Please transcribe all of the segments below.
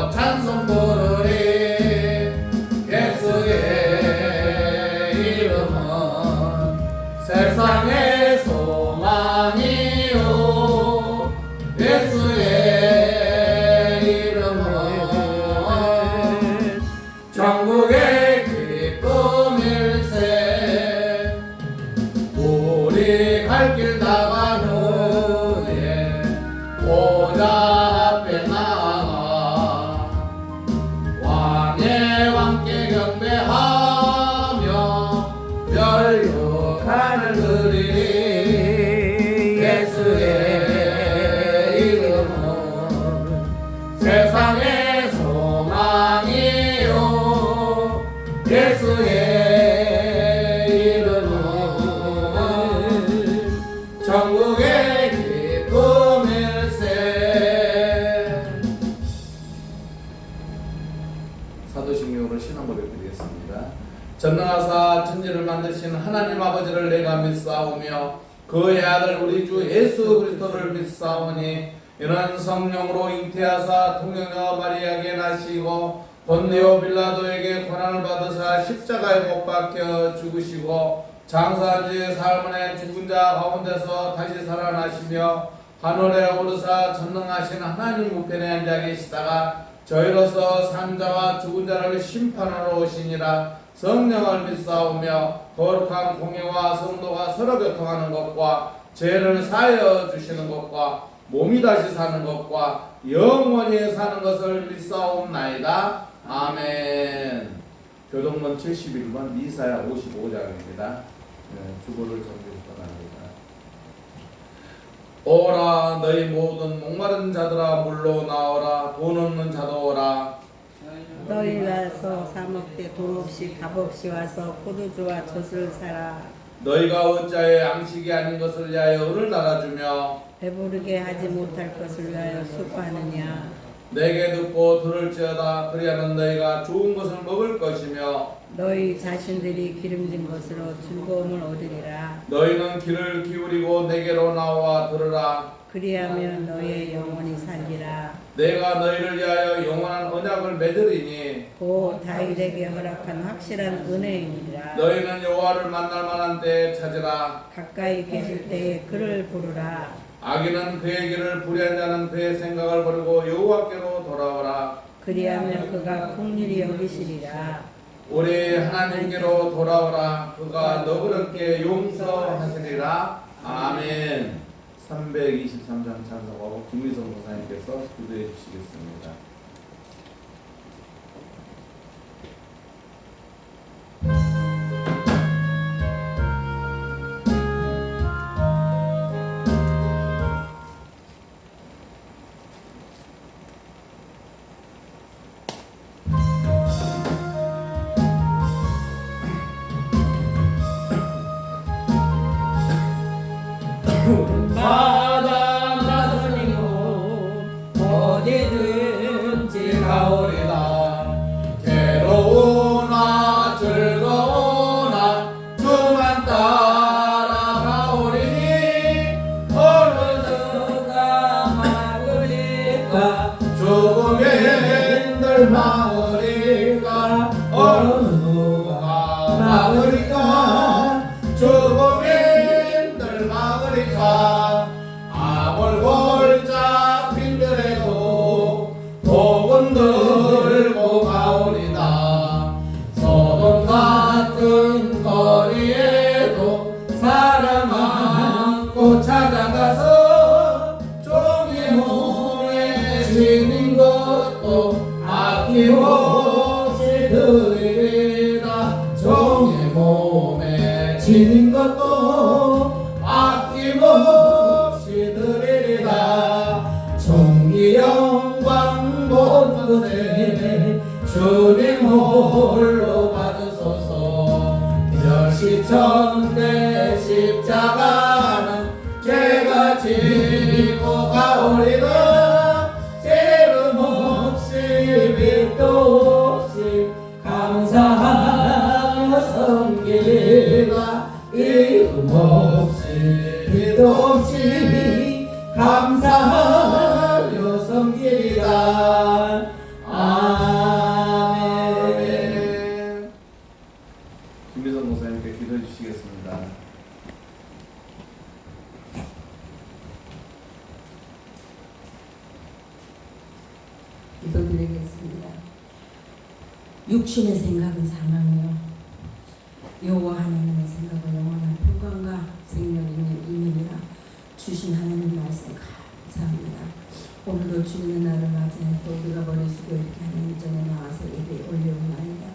찬송 부르리. 예수의 이름은 세상의 소망이요. 예수의 이름은 천국의 기쁨일세. 우리 갈 길 나간 후에 보좌 앞에 나가 왕의 왕께 경배하며 멸류관을 드리리. 예수의 이름은 세상의 소망이요. 예수의 이름은 천국의 기쁨일세. 사도신경으로 신앙 고백드리겠습니다. 전능하사 천지를 만드신 하나님 아버지를 내가 믿사오며 그의 아들 우리 주 예수 그리스도를 믿사오니 이는 성령으로 잉태하사 통영녀 마리아에게 나시고 본디오 빌라도에게 고난을 받으사 십자가에 못 박혀 죽으시고 장사한 지 사흘 만에 죽은 자 가운데서 다시 살아나시며 하늘에 오르사 전능하신 하나님 우편에 앉아 계시다가 저희로서 산자와 죽은 자를 심판하러 오시니라. 성령을 믿사오며 거룩한 공예와 성도가 서로 교통하는 것과 죄를 사하여 주시는 것과 몸이 다시 사는 것과 영원히 사는 것을 믿사옵나이다. 아멘. 교동문 71번 이사야 55장입니다. 주보를 정리합니다. 오라 너희 모든 목마른 자들아 물로 나오라. 돈 없는 자도 오라. 너희 와서 사 먹되 돈 없이 값 없이 와서 포도주와 젖을 사라. 너희가 어찌하여 양식이 아닌 것을 위하여 은을 날아주며 배부르게 하지 못할 것을 위하여 수고하느냐. 내게 듣고 들을지어다. 그리하면 너희가 좋은 것을 먹을 것이며 너희 자신들이 기름진 것으로 즐거움을 얻으리라. 너희는 귀를 기울이고 내게로 나와 들으라. 그리하면 너희의 영혼이 살리라. 내가 너희를 위하여 영원한 언약을 맺으리니 곧 다윗에게 허락한 확실한 은혜이니라. 너희는 여호와를 만날 만한 때에 찾으라. 가까이 계실 때에 그를 부르라. 악인은 그의 길을 불의한 자는 그의 생각을 버리고 여호와께로 돌아오라. 그리하면 그가 긍휼히 여기시리라. 우리 하나님께로 돌아오라. 그가 너그럽게 용서하시리라. 아멘. 323장 찬송하고 김미성 목사님께서 기도해 주시겠습니다. 바다 나서니고 어디든지 가오리다. 괴로우나 즐거우나 주만 따라 가오리니 어느 누가 막으리까 죽음에 힘들 막으리까 어느 누가 막으리까 죽음에 힘들 막으리까 아볼골 잡힌 들에도 복은 들고 가오리다. 소돔 같은 거리에도 사람 안고 찾아가서 종의 몸에 지닌 것도 아낌없이 드리리다. 종의 몸에 지닌 것도 아낌없이 드리리다. 종기 영광 모두세 주님 홀로 받으소서. 멸시천대 십자가는 죄가 지고 가오리다. 죄름 없이 빛도 없이 감사하며 섬기리다. 이름 없이 빛도 없이 감사하며 섬기리다. 기도드리겠습니다. 육신의 생각은 사망이요 여호와 하나님의 생각은 영원한 평강과 생명이 있느니라. 주신 하나님 말씀 감사합니다. 오늘도 주님의 날을 맞이해 또 우리가 머리 숙여 이렇게 하나님 전에 나와서 예배 올려옵나이다.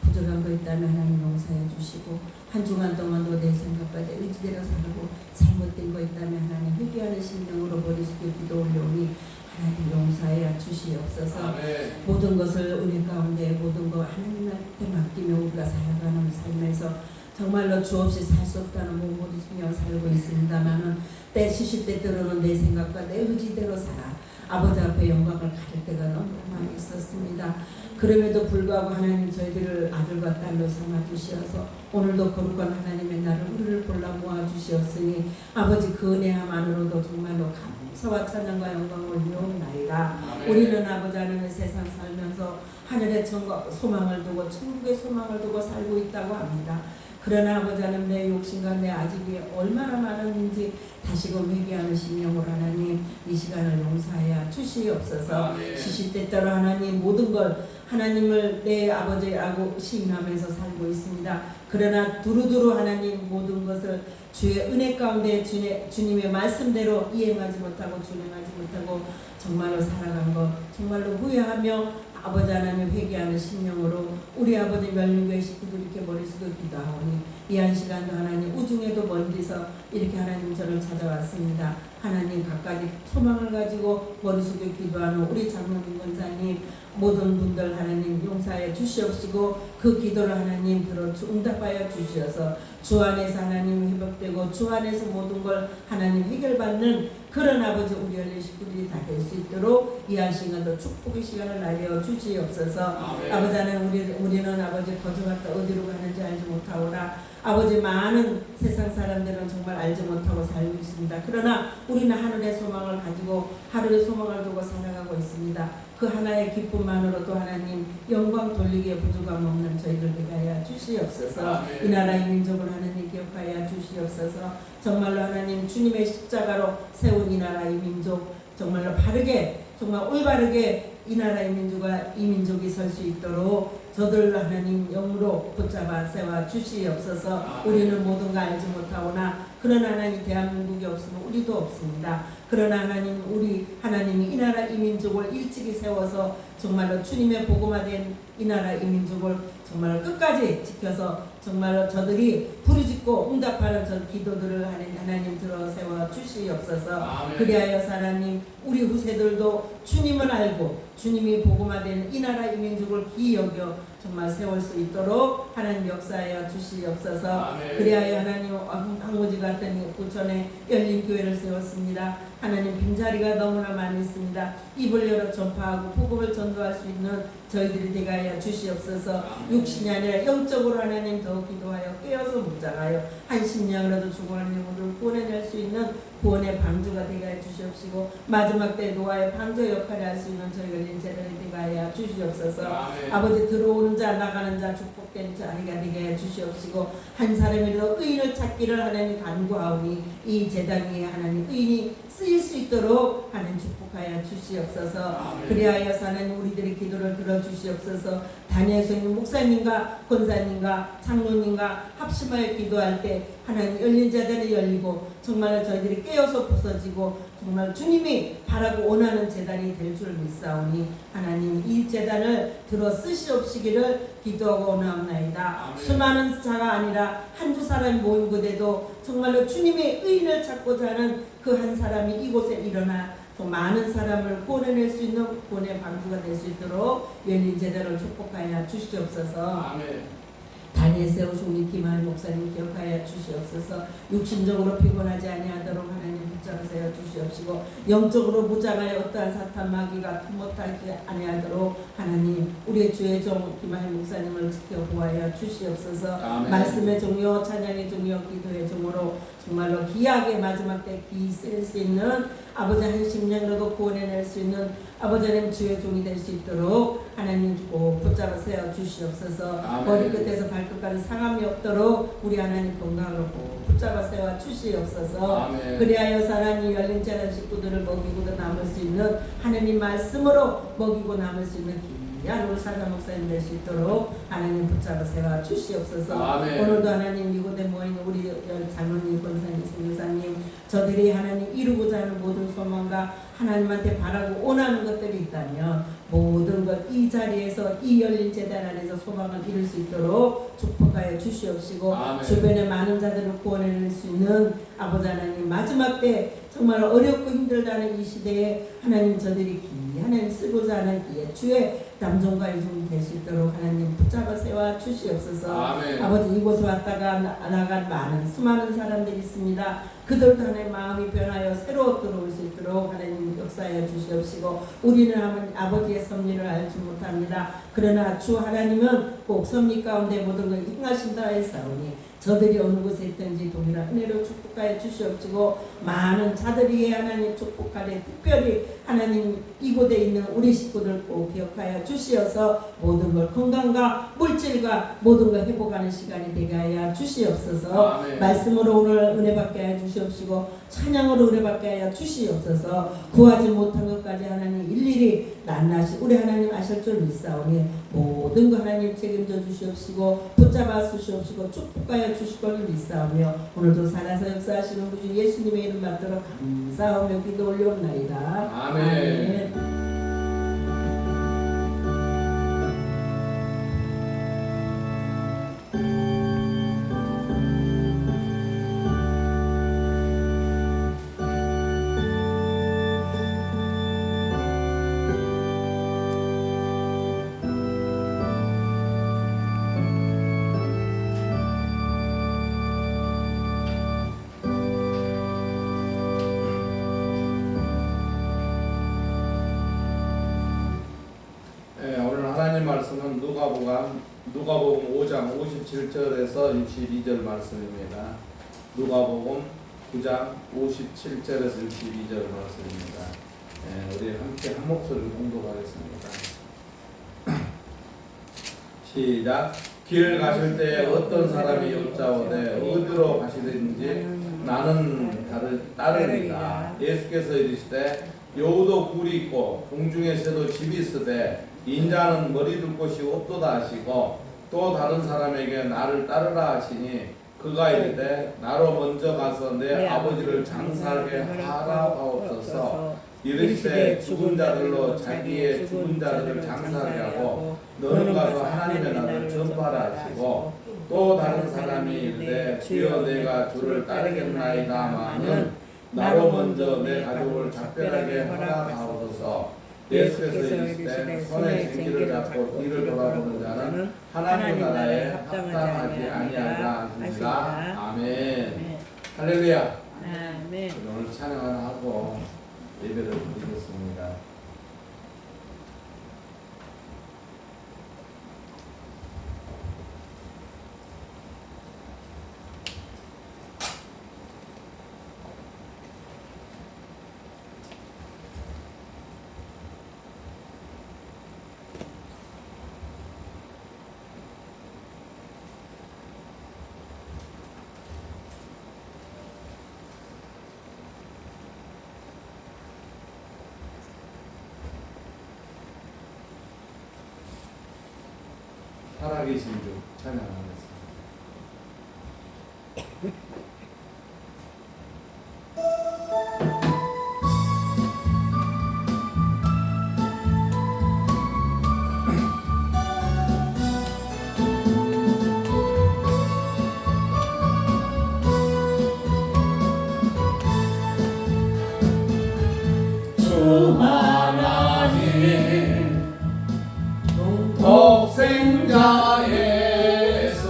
부족한 거 있다면 하나님 용서해 주시고 한 주간 동안도 내 생각과 내 의지대로 살고 잘못된 거 있다면 하나님 회개하는 심령으로 머리 숙여 기도 올려오니 하나님 용서해 주시옵소서. 아멘. 모든 것을 우리 가운데 모든 거 하나님한테 맡기며 우리가 살아가는 삶에서 정말로 주 없이 살 수 없다는 몸부림치며 살고 있습니다만은 때 시시때 때로는 내 생각과 내 의지대로 살아 아버지 앞에 영광을 가질 때가 너무 많이 있었습니다. 그럼에도 불구하고 하나님 저희들을 아들과 딸로 삼아 주시어서 오늘도 거룩한 하나님의 날을 우리를 골라 모아 주시었으니 아버지 그 은혜만으로도 정말로 감사와 찬양과 영광을 올려옵나이다. 우리는 아버지 하나님의 세상 살면서 하늘의 소망을 두고 천국의 소망을 두고 살고 있다고 합니다. 그러나 아버지 하나님 내 욕심과 내 아직이 얼마나 많은지 다시금 회개하는 심령으로 하나님 이 시간을 용서하여 주시옵소서. 시시때때로 하나님 모든 걸 하나님을 내 아버지라고 시인하면서 살고 있습니다. 그러나 두루두루 하나님 모든 것을 주의 은혜 가운데 주님의 말씀대로 이행하지 못하고 준행하지 못하고 정말로 살아간 것 정말로 후회하며 아버지 하나님 회개하는 심령으로 우리 아버지 멸륜교회 식구들 이렇게 머리 숙여 기도하오니 이 한 시간도 하나님 우중에도 멀리서 이렇게 하나님 저를 찾아왔습니다. 하나님 각가지 소망을 가지고 머리 숙여 기도하는 우리 장로님 권사님 모든 분들 하나님 용서하여 주시옵시고 그 기도를 하나님 들어 응답하여 주시어서 주 안에서 하나님 회복되고 주 안에서 모든 걸 하나님 해결받는 그런 아버지 우리 열린 식구들이 다 될 수 있도록 이 한 시간도 축복의 시간을 날려 주시옵소서. 아버지 하나님 우리는 아버지 거저갔다 어디로 가는지 알지 못하오나 아버지 많은 세상 사람들은 정말 알지 못하고 살고 있습니다. 그러나 우리는 하늘의 소망을 가지고 하늘의 소망을 두고 살아가고 있습니다. 그 하나의 기쁨만으로도 하나님 영광 돌리기에 부족함 없는 저희들 되게 하여 주시옵소서. 이 나라 이 민족을 하나님 기억하여 주시옵소서. 정말로 하나님 주님의 십자가로 세운 이 나라 이 민족 정말로 바르게 정말 올바르게 이 나라의 이 민족이 설 수 있도록 저들 하나님 영으로 붙잡아 세워 주시옵소서. 우리는 모든 거 알지 못하오나 그러나 하나님 대한민국이 없으면 우리도 없습니다. 그러나 하나님 우리 하나님이 이 나라 이 민족을 일찍이 세워서 정말로 주님의 복음화된 이 나라 이 민족을 정말로 끝까지 지켜서 정말로 저들이 부르짖고 응답하는 저 기도들을 하나님 들어 세워 주시옵소서. 그리하여 하나님 우리 후세들도 주님을 알고 주님이 복음화된 이 나라 이 민족을 기이 여겨 정말 세울 수 있도록 하나님 역사하여 주시옵소서. 그리하여 하나님 황무지 같은 부천에 열린 교회를 세웠습니다. 하나님 빈자리가 너무나 많이 있습니다. 입을 열어 전파하고 복음을 전도할 수 있는 저희들이 되게 하여 주시옵소서. 육신이 아니라 영적으로 하나님 더 기도하여 깨어서 묵상하여 한 심령이라도 죽어가는 영혼을 구원해낼 수 있는 구원의 방주가 되게 하여 주시옵시고 마지막 때 노아의 방주 역할을 할 수 있는 저희 열린 제자들이 되게 하여 주시옵소서. 아버지 들어오는 자 나가는 자 축복된 자리가 되게 하여 주시옵시고 한 사람이라도 의인을 찾기를 하나님 간구하오니 이 제단이 하나님 의인이 쓰일 수 있도록 하나님 축복하여 주시옵소서. 그리하여 하나님 우리들의 기도를 들어주시옵소서. 다니엘 선생님 목사님과 권사님과 장로님과 합심하여 기도할 때 하나님 열린 제단이 열리고 정말 저희들이 깨어서 부서지고 정말 주님이 바라고 원하는 제단이 될 줄 믿사오니 하나님 이 제단을 들어 쓰시옵시기를 기도하고 원하옵나이다. 수많은 자가 아니라 한두 사람이 모인 곳에도 정말로 주님의 의인을 찾고자 하는 그 한 사람이 이곳에 일어나 더 많은 사람을 구원해낼 수 있는 구원의 방주가 될 수 있도록 열린 제자를 축복하여 주시옵소서. 다니엘 세우신 우리 김하일 목사님 기억하여 주시옵소서. 육신적으로 피곤하지 아니하도록 하나님 붙잡으세요 주시옵시고 영적으로 무장하여 어떠한 사탄 마귀가 못하지 아니하도록 하나님 우리의 주의 종 김하일 목사님을 지켜 보아여 주시옵소서. 말씀의 종요 찬양의 종요 기도의 종으로 정말로 귀하게 마지막 때 귀 쓰일 수 있는 아버지 한 심령으로도 구원해낼 수 있는 아버지 하나님 주의 종이 될 수 있도록 하나님 꼭 붙잡아 세워 주시옵소서. 아멘. 머리끝에서 발끝까지 상함이 없도록 우리 하나님 건강으로 꼭 붙잡아 세워 주시옵소서. 아멘. 그리하여 하나님 열린 자란 식구들을 먹이고도 남을 수 있는 하나님 말씀으로 먹이고 남을 수 있는 귀한 우리 사자 목사님 될 수 있도록 하나님 붙잡아 세워 주시옵소서. 아멘. 오늘도 하나님 이곳에 모인 우리 장로님, 권사님, 선교사님 저들이 하나님 이루고자 하는 모든 소망과 하나님한테 바라고 원하는 것들이 있다면 모든 것 이 자리에서 이 열린 재단 안에서 소망을 이룰 수 있도록 축복하여 주시옵시고 아멘. 주변에 많은 자들을 구원해낼 수 있는 아버지 하나님 마지막 때 정말 어렵고 힘들다는 이 시대에 하나님 저들이 하나님 쓰고자 하는 주의 남종과 이종이 될 수 있도록 하나님 붙잡아 세워 주시옵소서. 아멘. 아버지 이곳에 왔다가 나간 많은 수많은 사람들이 있습니다. 그들도 하나님 마음이 변하여 새로 들어올 수 있도록 하나님 역사하여 주시옵시고 우리는 아버지의 섭리를 알지 못합니다. 그러나 주 하나님은 꼭 섭리 가운데 모든 걸 행하신다 했사오니 저들이 어느 곳에 있든지 동일한 은혜로 축복하여 주시옵시고 많은 자들이 하나님 축복하래 특별히 하나님 이곳에 있는 우리 식구들 꼭 기억하여 주시어서 모든 걸 건강과 물질과 모든 걸 회복하는 시간이 되게 하여 주시옵소서. 아멘. 말씀으로 오늘 은혜 받게 하여 주시옵시고 찬양으로 은혜 받게 하여 주시옵소서. 구하지 못한 것까지 하나님 일일이 낱낱이 우리 하나님 아실 줄 믿사오니 모든 거 하나님 책임져 주시옵시고 붙잡아 주시옵시고 축복하여 주실 걸 믿사오며 오늘도 살아서 역사하시는 우리 주 예수님의 이름 받들어 감사하며 기도 올려옵나이다. 아멘. 하나님 말씀은 누가복음 5장 57절에서 62절 말씀입니다. 누가복음 9장 57절에서 62절 말씀입니다. 우리 함께 한 목소리로 공독하겠습니다. 시작. 길 가실 때 어떤 사람이 여짜오되 어디로 가시든지 나는 따르리라. 예수께서 이르시되 여우도 굴이 있고 공중에 새도 집이 있으되 인자는 머리 둘 곳이 없도다 하시고 또 다른 사람에게 나를 따르라 하시니 그가 이르되 나로 먼저 가서 내 아버지를 장사하게 하라 하옵소서. 이르시되 죽은 자들로 자기의 죽은 자들을 장사하게 하고 너는 가서 하나님의 나라를 전파하라 하시고 또 다른 사람이 이르되 주여 내가 주를 따르겠나이다마는 나로 먼저 내 가족을 작별하게 하라 하옵소서. 예수께서 이르시되 손에 쟁기를 잡고 뒤를 돌아보는 자는 하나님 나라에 합당하지 아니하리라 하시니라. 아멘. 할렐루야. 아멘. 오늘 찬양을 하고 예배를 드리겠습니다. 살아계신 주 찬양하겠습니다. 주 하나님 독생자 예수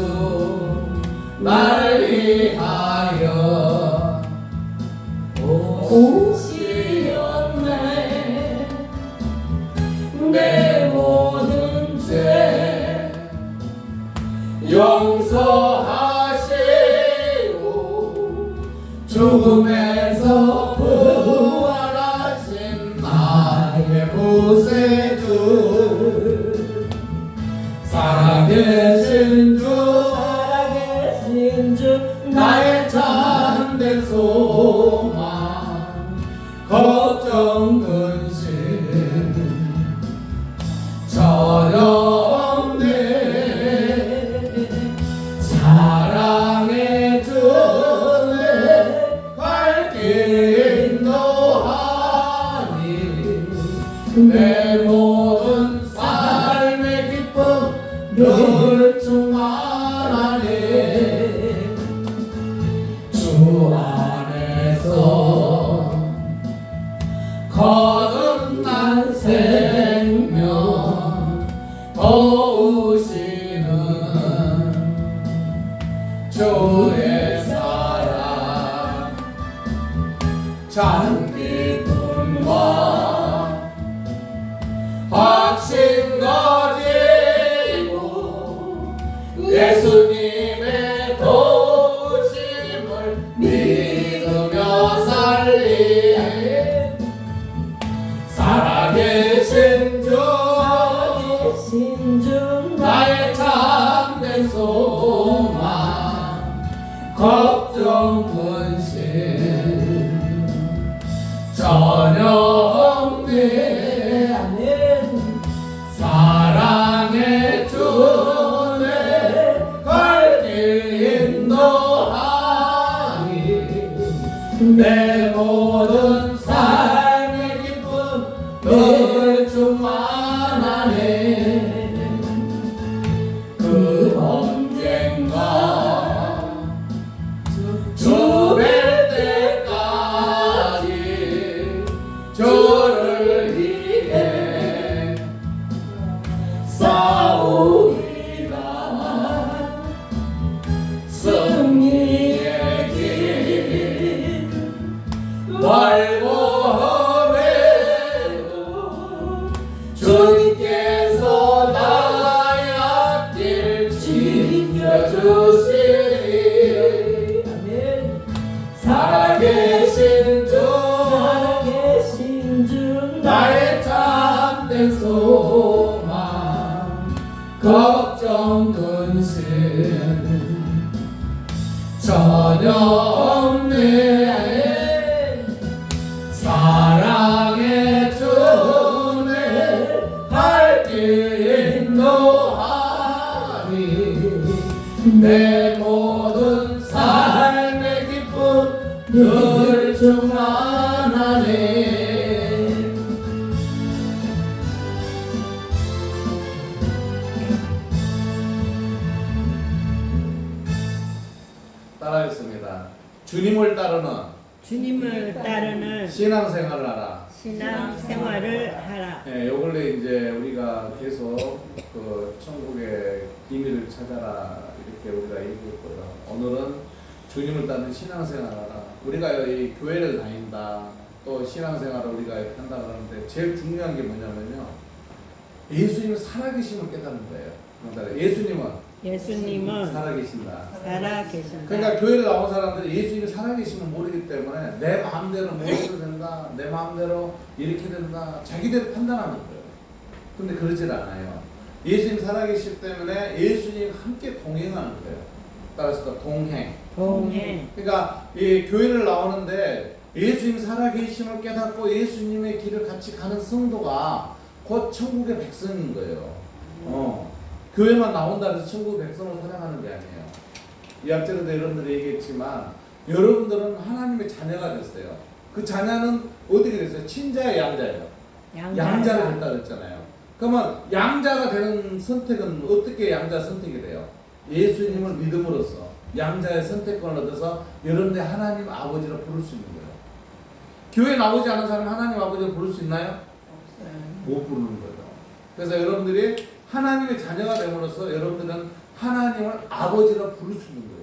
나를 위하여 오시었네. 내 모든 죄 용서하시고 죽음에서 부활하시고 구세주 살아계신 주 살아계신 주 나의 참된 소망 걱정 근심 전혀 없네 사랑의 주내 갈 길 인도하니 내 모든 삶의 기쁨 늘 충만하네 주 안에서 거듭난 생명 도우시는 주의 사랑 찬기쁨과 확신 가지고 예수님의 도우심을 믿으며 살리 살아계신 주 살아계신 주 나의 참된 소망 걱정 근심 전혀 없네 아멘 사랑의 주내 갈 길 인도하니 내 모든 삶의 기쁨 늘 충만하네 그 언젠가 주 뵐 때까지 주를 위해 싸우리라 승리의 길 멀고 험해도 주님께서 나의 앞길 지켜주시리 아멘 살아계신 주 살아계신 주 나의 참된 소망 걱정 근심 전혀 없네 사랑의 주내 갈 길 인도하니 내 모든 삶의 기쁨 늘 충만하네 따라했습니다. 주님을 따르는 신앙생활을 하라. 신앙생활을 하라. 네, 요 근래 이제 우리가 계속 그 천국의 비밀을 찾아라 이렇게 우리가 얘기했거든. 오늘은 주님을 따르는 신앙생활을 하라. 우리가 이 교회를 다닌다. 또 신앙생활을 우리가 이렇게 한다 그러는데 제일 중요한 게 뭐냐면요. 예수님이 살아계심을 깨닫는 거예요. 예수님은 살아계신다. 그러니까 교회를 나온 사람들이 예수님이 살아계심을 모르기 때문에 내 마음대로 뭐 해도 된다, 내 마음대로 이렇게 된다, 자기대로 판단하는 거예요. 근데 그러질 않아요. 예수님 살아계시기 때문에 예수님 함께 동행하는 거예요. 따라서 동행. 그러니까 이 교회를 나오는데 예수님 살아계심을 깨닫고 예수님의 길을 같이 가는 성도가 곧 천국의 백성인 거예요. 교회만 나온다 해서 천국 백성으로 살아가는 게 아니에요. 이 앞전에도 여러분들이 얘기했지만 여러분들은 하나님의 자녀가 됐어요. 그 자녀는 어떻게 됐어요? 친자의 양자예요. 양자가 됐다 그랬잖아요. 그러면 양자가 되는 선택은 어떻게 양자 선택이 돼요? 예수님을 믿음으로써 양자의 선택권을 얻어서 여러분들이 하나님 아버지로 부를 수 있는 거예요. 교회 나오지 않은 사람은 하나님 아버지로 부를 수 있나요? 못 부르는 거죠. 그래서 여러분들이 하나님의 자녀가 됨으로써 여러분들은 하나님을 아버지로 부를 수 있는 거예요.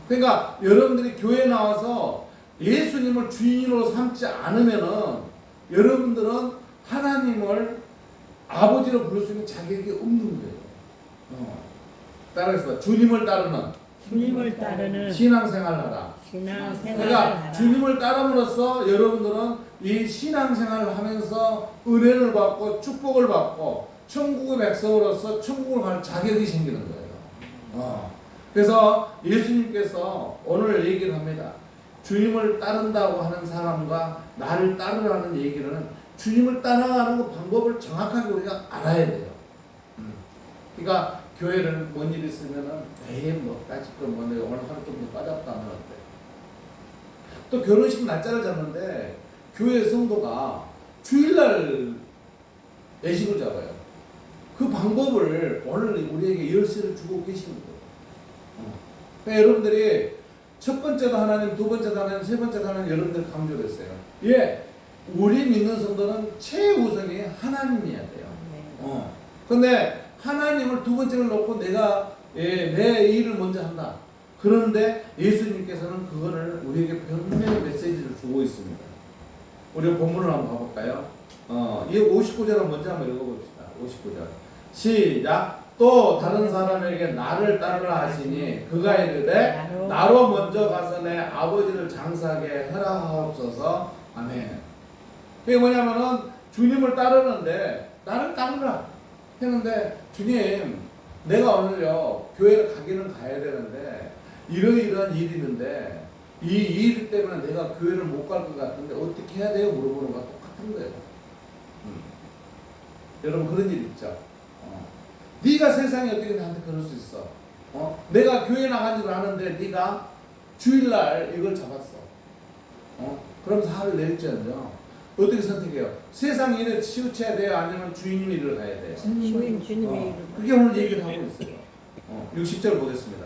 그러니까 여러분들이 교회에 나와서 예수님을 주인으로 삼지 않으면은 여러분들은 하나님을 아버지로 부를 수 있는 자격이 없는 거예요. 따라서 주님을 따르는 주님을 따르는 신앙생활하라. 신앙생활을 그러니까 하라. 주님을 따름으로써 여러분들은 이 신앙생활을 하면서 은혜를 받고 축복을 받고 천국의 백성으로서 천국을 갈 자격이 생기는 거예요. 그래서 예수님께서 오늘 얘기를 합니다. 주님을 따른다고 하는 사람과 나를 따르라는 얘기는 주님을 따라가는 그 방법을 정확하게 우리가 알아야 돼요. 그러니까 교회를 뭔 일 있으면은 에이 뭐 까짓건 뭐 내가 오늘 하루 좀 빠졌다 하면 어때? 또 결혼식 날짜를 잡는데 교회 성도가 주일날 예식을 잡아요. 그 방법을 오늘 우리에게 열쇠를 주고 계시는 거예요. 그러니까 여러분들이 첫 번째도 하나님, 두 번째도 하나님, 세 번째도 하나님 여러분들 강조를 했어요. 예, 우리 믿는 성도는 최우선이 하나님이어야 돼요. 근데 하나님을 두 번째로 놓고 내가 내 일을 먼저 한다. 그런데 예수님께서는 그거를 우리에게 분명히 메시지를 주고 있습니다. 우리 본문을 한번 봐볼까요? 이 59절을 먼저 한번 읽어봅시다. 59절 시작. 또 다른 사람에게 나를 따르라 하시니 그가 이르되 나로 먼저 가서 내 아버지를 장사하게 허락하옵소서. 아멘. 그게 뭐냐면은 주님을 따르는데 나를 따르라 했는데 주님 내가 오늘요 교회를 가기는 가야 되는데 이러이러한 일이 있는데 이 일 때문에 내가 교회를 못 갈 것 같은데 어떻게 해야 돼요? 물어보는 거랑 똑같은 거예요. 여러분 그런 일 있죠. 네가 세상에 어떻게 나한테 그럴 수 있어? 내가 교회 나간 줄 아는데 네가 주일날 이걸 잡았어. 그러면서 화를 낼지언정 어떻게 선택해요? 세상 일에 치우쳐야 돼요? 아니면 주인 일을 가야 돼요? 주님의 이름. 그게 오늘 얘기를 하고 있어요. 60절 보겠습니다.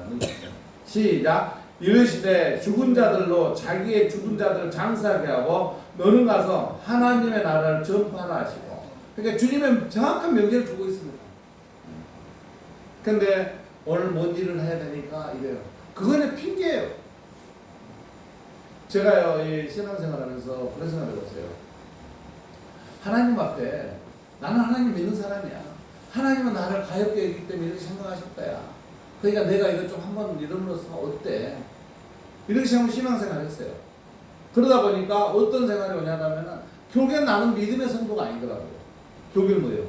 시작. 이르시되 죽은 자들로 자기의 죽은 자들 장사하게 하고 너는 가서 하나님의 나라를 전파하라 하시고. 그러니까 주님의 정확한 명제를 주고 있습니다. 근데 오늘 뭔 일을 해야 되니까 이래요. 그거는 핑계예요. 제가요 이 신앙생활하면서 그런 생각을 해봤어요. 하나님 앞에 나는 하나님 믿는 사람이야. 하나님은 나를 가엾게 여기기 때문에 이렇게 생각하셨다야. 그러니까 내가 이거 좀 한번 이름으로써 어때? 이렇게 생각하면 신앙생활을 했어요. 그러다 보니까 어떤 생활이 오냐면은 결국엔 나는 믿음의 성도가 아니더라고요. 결국엔 뭐예요?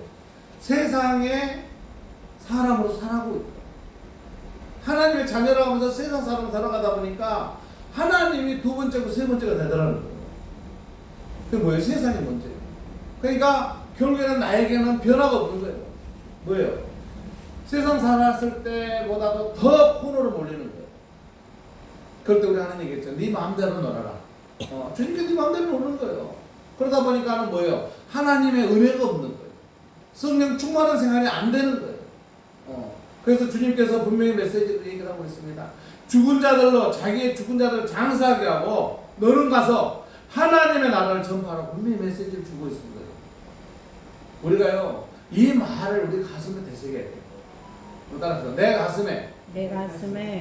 세상에 사람으로 살아가고 있더라고요. 하나님의 자녀라고 하면서 세상 사람으로 살아가다 보니까 하나님이 두 번째고 세 번째가 되더라는 거예요. 그게 뭐예요? 세상이 문제예요. 그러니까 결국에는 나에게는 변화가 없는 거예요. 뭐예요? 세상 살았을 때보다도 더 코너로 몰리는 거예요. 그럴 때 우리 하는 얘기했죠. 네 마음대로 놀아라. 주님께 네 마음대로 노는 거예요. 그러다 보니까는 뭐예요? 하나님의 은혜가 없는 거예요. 성령 충만한 생활이 안 되는 거예요. 그래서 주님께서 분명히 메시지를 얘기를 하고 있습니다. 죽은 자들로 자기의 죽은 자들을 장사하게 하고 너는 가서 하나님의 나라를 전파하라고 분명히 메시지를 주고 있습니다. 우리가요 이 말을 우리 가슴에 되새겨야 돼요. 따라서 내 가슴에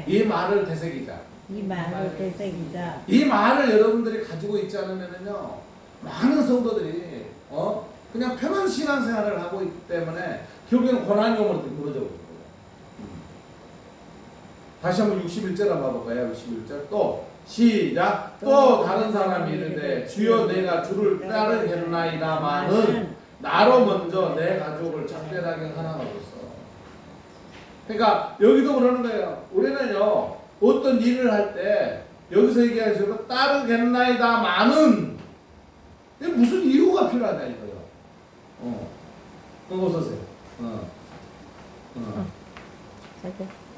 이 말을 되새기자. 이 말을 되새기자. 이 말을 여러분들이 가지고 있지 않으면요 많은 성도들이 그냥 편한 신앙생활을 하고 있기 때문에 결국에는 고난이 오면 무너져 버리는 거예요. 다시 한번 61절 한번 봐볼까요? 61절 또 시작. 또 다른 사람이 이르되 주여 내가 주를 따르겠나이다마는 나로 먼저 내 가족을 작별하게 하나가소서. 그러니까 여기도 그러는 거예요. 우리는요 어떤 일을 할 때 여기서 얘기하시고 따르겠나이다마는 무슨 이유가 필요하다 이거예요. 그거 서세요.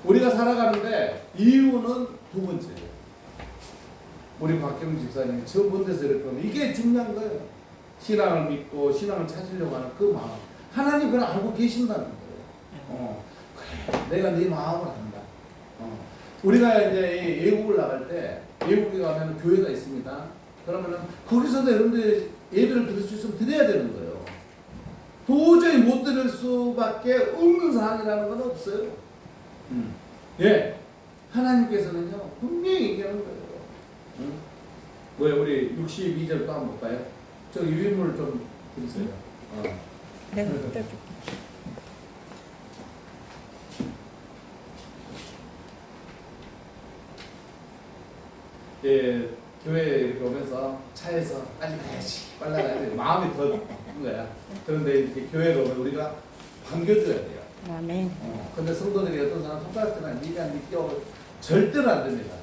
우리가 살아가는데 이유는 두 번째예요. 우리 박경훈 집사님이 저번 데서 이랬거든요. 이게 중요한 거예요. 신앙을 믿고 신앙을 찾으려고 하는 그 마음. 하나님 그걸 알고 계신다는 거예요. 그래, 내가 네 마음을 안다. 우리가 이제 외국을 나갈 때 외국에 가면 교회가 있습니다. 그러면은 거기서도 여러분들 예배를 드릴 수 있으면 드려야 되는 거예요. 도저히 못 드릴 수밖에 없는 사항이라는 건 없어요. 예, 하나님께서는요 분명히 얘기하는 거예요. 뭐야 우리 62절 또 한번 볼까요? 저기 유인물 좀 드리세요. 내가 떠줄게. 예, 교회에 이렇게 오면서 차에서 빨리 가야지, 빨리 가야지 마음이 더 드는 거야. 그런데 이렇게 교회로 오면 우리가 반겨줘야 돼요. 아멘. 근데 성도들이 어떤 사람 손가락질이나 니가 니껴 절대로 안 됩니다.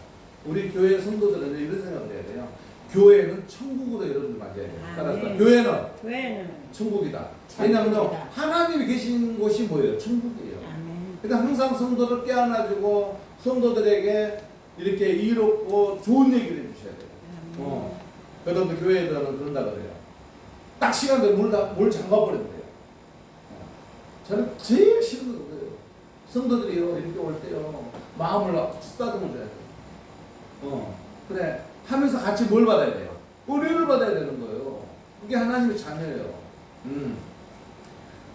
우리 교회 성도들은 이런 생각을 해야 돼요. 교회는 천국으로 여러분들 맞아야 돼요. 따라서 아멘. 교회는 천국이다. 왜냐하면 천국이다. 하나님이 계신 곳이 뭐예요? 천국이에요. 아멘. 그러니까 항상 성도를 깨어나주고 성도들에게 이렇게 이롭고 좋은 얘기를 해주셔야 돼요. 그래도 교회에서는 그런다 그래요. 딱 시간대에 뭘 잠가버린대요. 저는 제일 싫은 건 그거예요. 성도들이요 이렇게 올 때요 마음을 쓰다듬어 줘야 돼요. 그래 하면서 같이 뭘 받아야 돼요? 은혜를 받아야 되는 거예요. 그게 하나님의 자녀예요.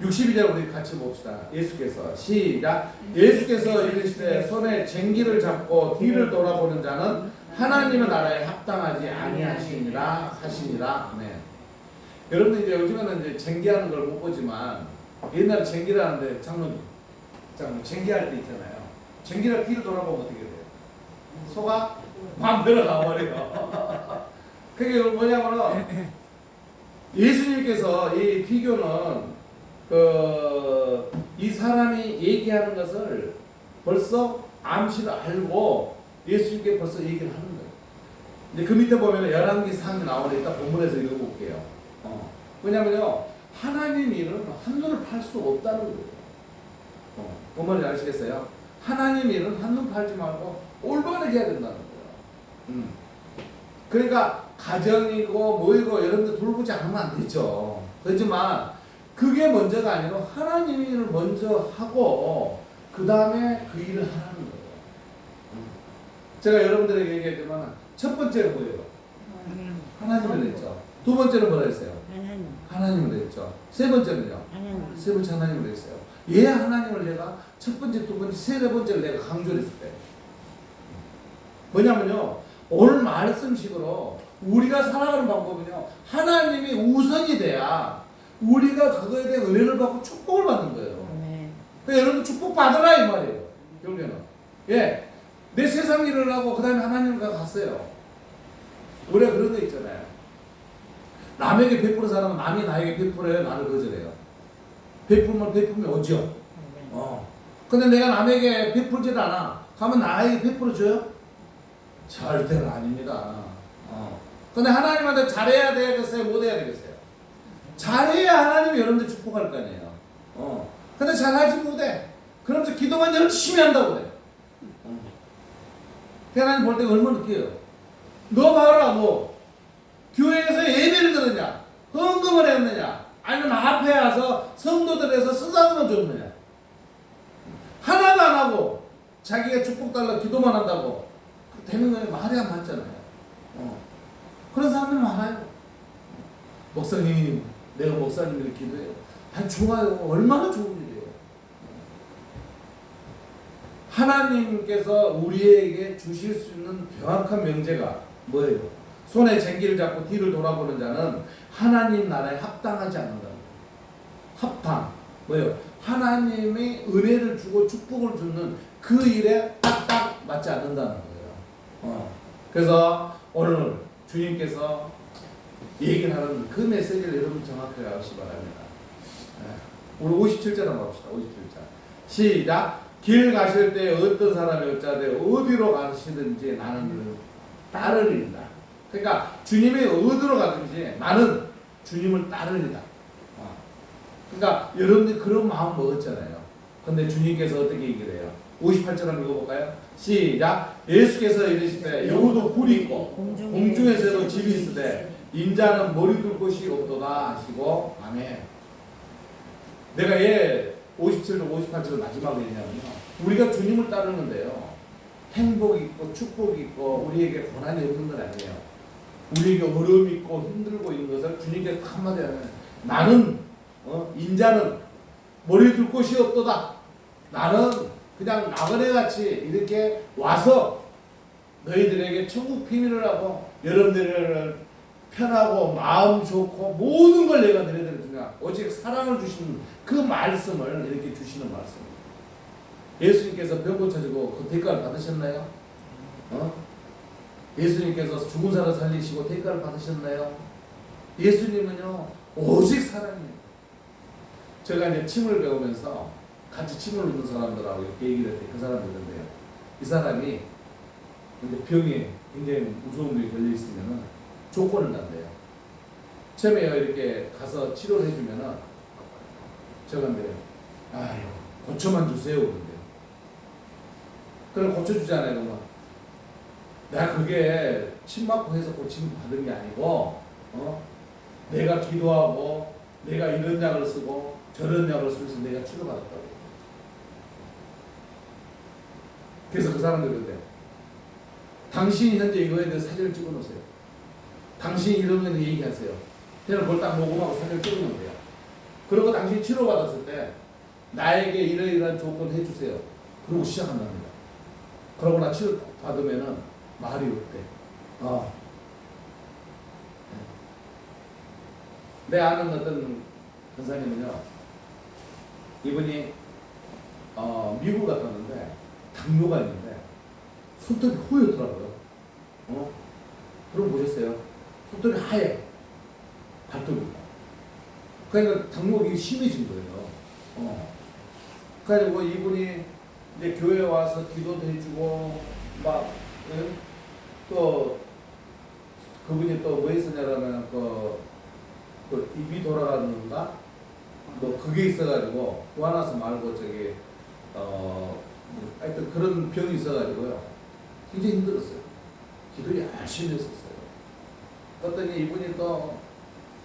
62절 우리 같이 봅시다. 예수께서 시작. 예수께서 이르시되 손에 쟁기를 잡고 뒤를 돌아보는 자는 하나님의 나라에 합당하지 아니하시니라 하시니라. 아멘. 여러분들 이제 요즘에는 이제 쟁기하는 걸 못 보지만 옛날에 쟁기라는데 장로님 쟁기할 때 있잖아요. 쟁기를 뒤를 돌아보면 어떻게 돼요? 소가 마음대로 나와버려요. 그게 뭐냐면은 예수님께서 이 비교는 이 사람이 얘기하는 것을 벌써 암시를 알고 예수님께 벌써 얘기를 하는 거예요. 근데 그 밑에 보면 열왕기 4장 나오니까 본문에서 읽어볼게요. 왜냐면요 하나님 일은 한눈을 팔 수 없다는 거예요. 뭔 말인지 아시겠어요? 하나님 일은 한눈 팔지 말고 올바르게 해야 된다는 거예요. 그러니까 가정이고 뭐이고 여러분들 돌보지 않으면 안 되죠. 그렇지만 그게 먼저가 아니라 하나님 일을 먼저 하고 그 다음에 그 일을 하라는 거예요. 제가 여러분들에게 얘기했지만 첫 번째는 뭐예요? 하나님을 했죠. 두 번째는 뭐라 했어요? 하나님을 했죠. 세 번째는요? 세 번째 하나님을 했어요. 왜 하나님을 내가 첫 번째, 두 번째, 세 번째를 내가 강조를 했을 때 뭐냐면요 오늘 말씀식으로 우리가 살아가는 방법은요 하나님이 우선이 돼야 우리가 그거에 대한 은혜를 받고 축복을 받는 거예요. 그러니까 여러분 축복 받으라 이 말이에요. 결국에는 예, 내 세상 일을 하고 그 다음에 하나님과 갔어요. 우리가 그런 거 있잖아요. 남에게 베푸는 사람은 남이 나에게 베풀어요, 나를 거절해요. 베풀면 오죠. 근데 내가 남에게 베풀지를 않아. 가면 나에게 베풀어줘요? 절대로 아닙니다. 근데 하나님한테 잘해야 되겠어요? 못해야 되겠어요? 잘해야 하나님이 여러분들 축복할 거 아니에요. 근데 잘하지 못해. 그러면서 기도만 열심히 한다고 그래. 하나님 볼 때 얼마나 느껴요? 너 봐라, 너. 교회에서 예배를 드느냐? 헌금을 했느냐? 아니면 앞에 와서 성도들에서 쓰다듬어 줬느냐? 하나도 안 하고 자기가 축복 달라 기도만 한다고 되는 거에 말이 안 맞잖아요. 그런 사람들 많아요. 목사님, 내가 목사님을 기도해요. 아니 좋아요. 얼마나 좋은 일이에요. 하나님께서 우리에게 주실 수 있는 명확한 명제가 뭐예요? 손에 쟁기를 잡고 뒤를 돌아보는 자는 하나님 나라에 합당하지 않는다. 합당. 뭐예요? 하나님이 은혜를 주고 축복을 주는 그 일에 딱딱 맞지 않는다는 거예요. 그래서 오늘 주님께서 얘기를 하는 그 메시지를 여러분 정확하게 알시 바랍니다. 우리 57절 한번 봅시다. 57절. 시작. 길 가실 때 어떤 사람이 어쩌되 어디로 가시든지 나는 따르리다. 그러니까 주님이 어디로 가든지 나는 주님을 따르리다. 그러니까 여러분들이 그런 마음 먹었잖아요. 근데 주님께서 어떻게 얘기를 해요? 58절 한번 읽어볼까요? 시작. 예수께서 이르시되 여우도 굴이 있고 공중에서도 집이 있으되 인자는 머리 둘 곳이 없도다 하시고 아멘. 내가 얘 57절 58절 마지막에 얘기하면요 우리가 주님을 따르는데요 행복이 있고 축복이 있고 우리에게 고난이 없는 건 아니에요. 우리에게 어려움이 있고 힘들고 있는 것을 주님께서 한마디 하면 나는 인자는 머리 둘 곳이 없도다. 나는 그냥 나그네같이 이렇게 와서 너희들에게 천국 비밀을 하고 여러분들을 편하고 마음 좋고 모든 걸 내가 너희들에게 주냐. 오직 사랑을 주시는 그 말씀을 이렇게 주시는 말씀입니다. 예수님께서 병 고쳐지고 그 대가를 받으셨나요? 예수님께서 죽은 사람 살리시고 대가를 받으셨나요? 예수님은요 오직 사랑이에요. 제가 이제 침을 배우면서 같이 침을 놓는 사람들하고 이렇게 얘기를 했더니 그 사람이 그런데요. 이 사람이 근데 병에 굉장히 무서운 병이 걸려 있으면은 조건을 단대요. 처음에 이렇게 가서 치료를 해주면은 제가 근데요. 아유 고쳐만 주세요 그런데요. 그럼 고쳐주잖아요. 그러면 내가 그게 침 맞고 해서 고침 받은 게 아니고 내가 기도하고 내가 이런 약을 쓰고 저런 약을 쓰면서 내가 치료받았다고. 그래서 그 사람들 그런데 당신이 현재 이거에 대해서 사진을 찍어 놓으세요. 당신이 이런 거에 대해 얘기하세요. 그냥 그걸 딱 녹음하고 사진을 찍어 놓으면 돼요. 그리고 당신이 치료받았을 때 나에게 이러이러한 조건 해주세요. 그러고 시작한답니다. 그러고 나 치료 받으면은 말이 없대. 내 아는 어떤 권사님은요, 이분이 미국 갔었는데 당뇨가 있는데 손톱이 호였더라고요. 그럼 보셨어요? 손톱이 하얘. 발톱이. 그러니까 당뇨가 심해진 거예요. 그래가지고 이분이 이제 교회 와서 기도도 해주고 막 또 그분이 또 뭐 했었냐면 그 입이 돌아가는가 뭐 그게 있어가지고 구하나서 말고 저기 하여튼 그런 병이 있어가지고요 굉장히 힘들었어요. 기도 열심히 했었어요. 그랬더니 이분이 또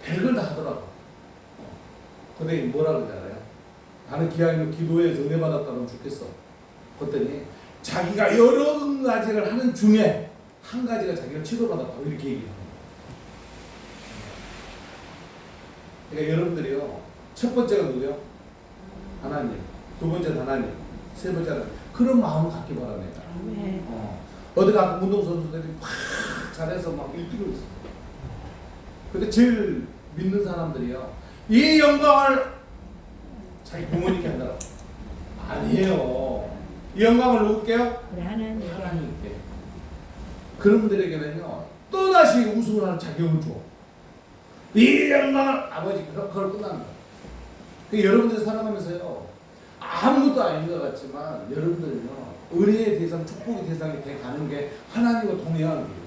별걸 다 하더라고. 근데 뭐라 그러잖아요. 나는 기왕이면 기도에 은혜 받았다면 좋겠어. 그랬더니 자기가 여러 가지를 하는 중에 한 가지가 자기가 치료받았다고 이렇게 얘기합니다. 그러니까 여러분들이요 첫 번째가 누구요? 하나님. 두 번째는 하나님. 세 번째는 그런 마음을 갖기 바랍니다. 어디 가고 운동선수들이 막 잘해서 막 1등을 했어요. 근데 제일 믿는 사람들이요 이 영광을 자기 부모님께 한다고. 아니에요. 이 영광을 누굴게요? 하나님께. 그런 분들에게는요 또다시 우승을 하는 자격을 줘. 이 영광을 아버지 그걸 끝납니다. 여러분들이 살아가면서요 아무것도 아닌 것 같지만 여러분들은요 은혜의 대상, 축복의 대상이 돼 가는 게 하나님과 동행하는 거예요.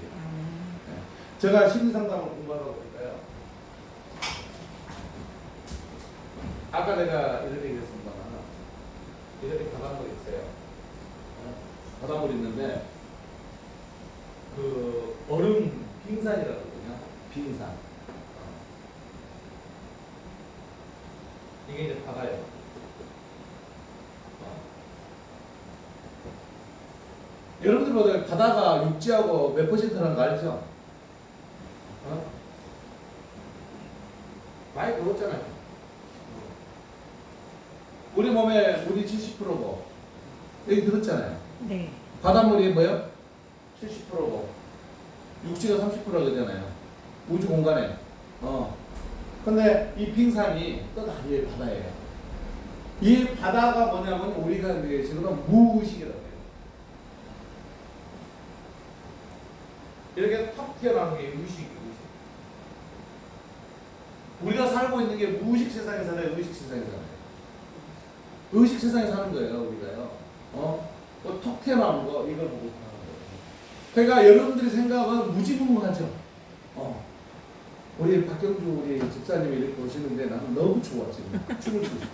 제가 심리상담을 공부하고 있어요. 아까 내가 이런 얘기 했습니다만 이렇게 바닷물이 있어요. 바닷물이 있는데 그 얼음 빙산이라거든요. 빙산. 이게 이제 바다예요. 여러분들보다 바다가 육지하고 몇 %라는 거 알죠? 많이 들었잖아요. 우리 몸에 물이 70%고 여기 들었잖아요. 네. 바닷물이 뭐요? 70%고 육지가 30%잖아요. 우주 공간에. 근데 이 빙산이 떠다니는 바다예요. 이 바다가 뭐냐면 우리가 이제 지금 무의식이라고 해요. 이렇게 탁 튀어나오는 게 의식이에요. 우리가 살고 있는 게 무의식 세상에 살아요, 의식 세상에 살아요. 의식 세상에 사는 거예요, 우리가요. 톡 튀어나오는 거 이걸 보고 사는 거예요. 그러니까 여러분들의 생각은 무지무무하죠. 우리 박경주 우리 집사님이 이렇게 오시는데 나는 너무 좋아 지금 춤을 추고 싶어.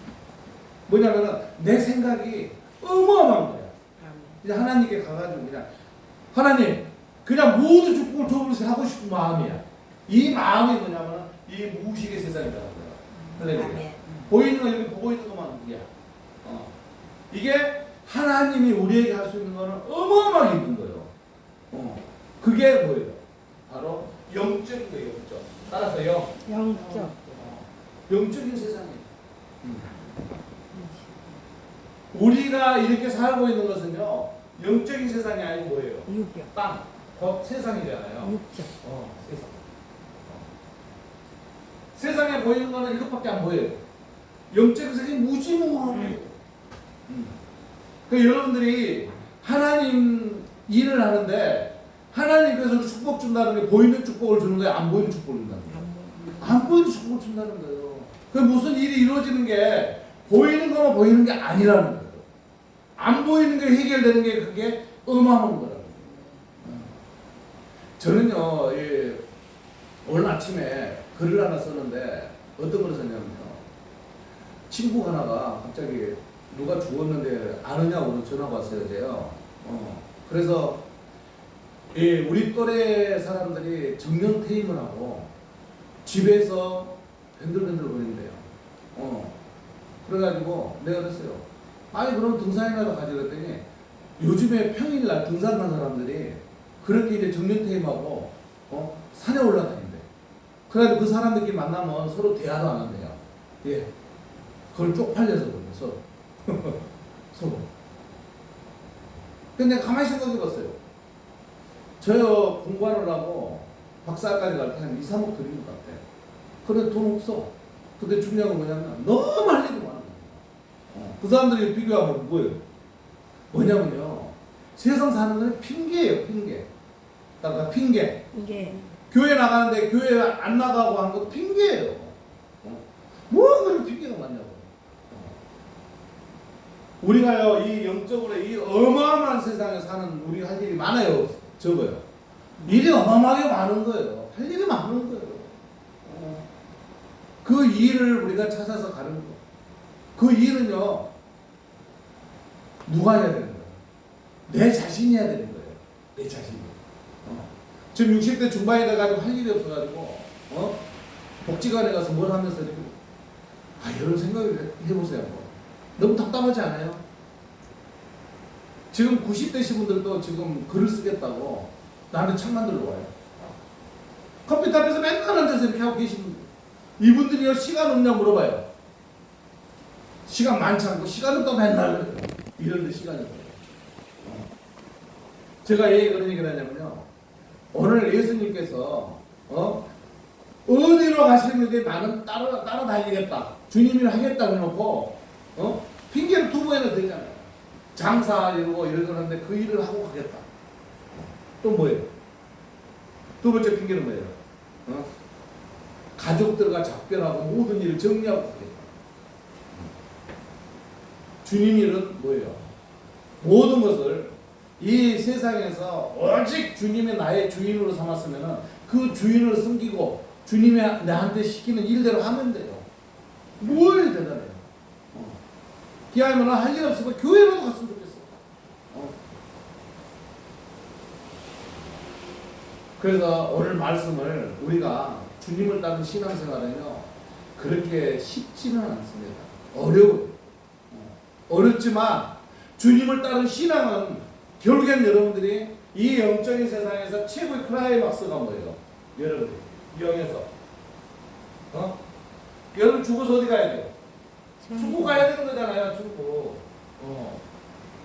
뭐냐면은 내 생각이 어마어마한 거야. 이제 하나님께 가가지고 그냥 하나님 그냥 모든 축복을 줘버리서 하고 싶은 마음이야. 이 마음이 뭐냐면은 이 무의식의 세상이라는 거야. 할렐루야. 보이는 거 여기 보고 있는 것만 그게. 이게 하나님이 우리에게 할 수 있는 거는 어마어마하게 있는 거예요. 그게 뭐예요? 바로 영적인 거예요. 영적. 따라서 영적. 영적인 세상이에요. 우리가 이렇게 살고 있는 것은요 영적인 세상이 아니고 뭐예요? 육적. 땅, 곧 세상이잖아요. 육적. 세상. 세상에 보이는 거는 이것밖에 안 보여요. 영적인 세상이 무지무거워요. 그 여러분들이 하나님 일을 하는데 하나님께서 축복 준다는 게 보이는 축복을 주는 거예요? 안 보이는 축복을 준다는 거예요? 안 보이는 축복을 준다는 거예요. 그 무슨 일이 이루어지는 게 보이는 거만 보이는 게 아니라는 거예요. 안 보이는 게 해결되는 게 그게 어마어마한 거라고. 저는요, 오늘 아침에 글을 하나 썼는데 어떤 글을 썼냐면요. 친구 하나가 갑자기 누가 죽었는데 아느냐고 전화가 왔어요, 이제요. 그래서 우리 또래 사람들이 정년 퇴임을 하고 집에서 밴들밴들 거린대요. 그래가지고 내가 그랬어요. 아니 그럼 등산이라도 가자 그랬더니 요즘에 평일날 등산 간 사람들이 그렇게 이제 정년 퇴임하고 산에 올라다닌대. 그래가지고 그 사람들끼리 만나면 서로 대화도 안 한대요. 예. 그걸 쪽팔려서 그래요, 서로. 서로. 근데 내가 가만히 생각해 봤어요. 저요, 공부하느라고 박사까지 갈 때 한 2, 3억 드린 것 같아. 그런데 돈 없어. 근데 중요한 건 뭐냐면 너무 할 일이 많아. 그 사람들이 비교하면 뭐냐면요. 세상 사는 건 핑계예요, 핑계. 그러니까 핑계. 이게 교회 나가는데 교회 안 나가고 한 것도 핑계예요. 뭐 그런 핑계가 많냐고. 우리가요, 이 영적으로 이 어마어마한 세상에 사는 우리 할 일이 많아요, 적어요. 일이 어마어마하게 많은 거예요. 할 일이 많은 거예요. 그 일을 우리가 찾아서 가는 거. 그 일은요, 누가 해야 되는 거예요? 내 자신이 해야 되는 거예요. 내 자신이. 지금 60대 중반이 돼가지고 할 일이 없어가지고, 복지관에 가서 뭘 하면서 이렇게, 여러분 생각을 해보세요. 너무 답답하지 않아요? 지금 90대신 분들도 지금 글을 쓰겠다고 나한테 책 만들러 와요. 컴퓨터 앞에서 맨날 앉아서 이렇게 하고 계신 분들. 이분들이요, 시간 없냐고 물어봐요. 시간 많지 않고, 시간은 또 맨날 이런데 시간이 없어요. 제가 그런 얘기를 하냐면요. 오늘 예수님께서, 어디로 가시는데 나는 따라다니겠다. 주님이 하겠다 해놓고, 핑계를 두 번이나 대잖아요. 장사 이러고 이러는데 그 일을 하고 가겠다. 또 뭐예요? 두 번째 핑계는 뭐예요? 가족들과 작별하고 모든 일을 정리하고 가겠다. 주님 일은 뭐예요? 모든 것을 이 세상에서 오직 주님이 나의 주인으로 삼았으면 그 주인을 섬기고 주님이 나한테 시키는 일대로 하면 돼요. 뭘 대단해요. 기왕이면 할 일 없으면 교회라도 갔으면 좋겠어. 그래서 오늘 말씀을 우리가 주님을 따른 신앙생활은요, 그렇게 쉽지는 않습니다. 어려워요. 어렵지만 주님을 따른 신앙은 결국엔 여러분들이 이 영적인 세상에서 최고의 클라이막스가 뭐예요? 여러분들 영에서 여러분 죽어서 어디 가야 돼요? 천국 가야 되는 거잖아요, 천국.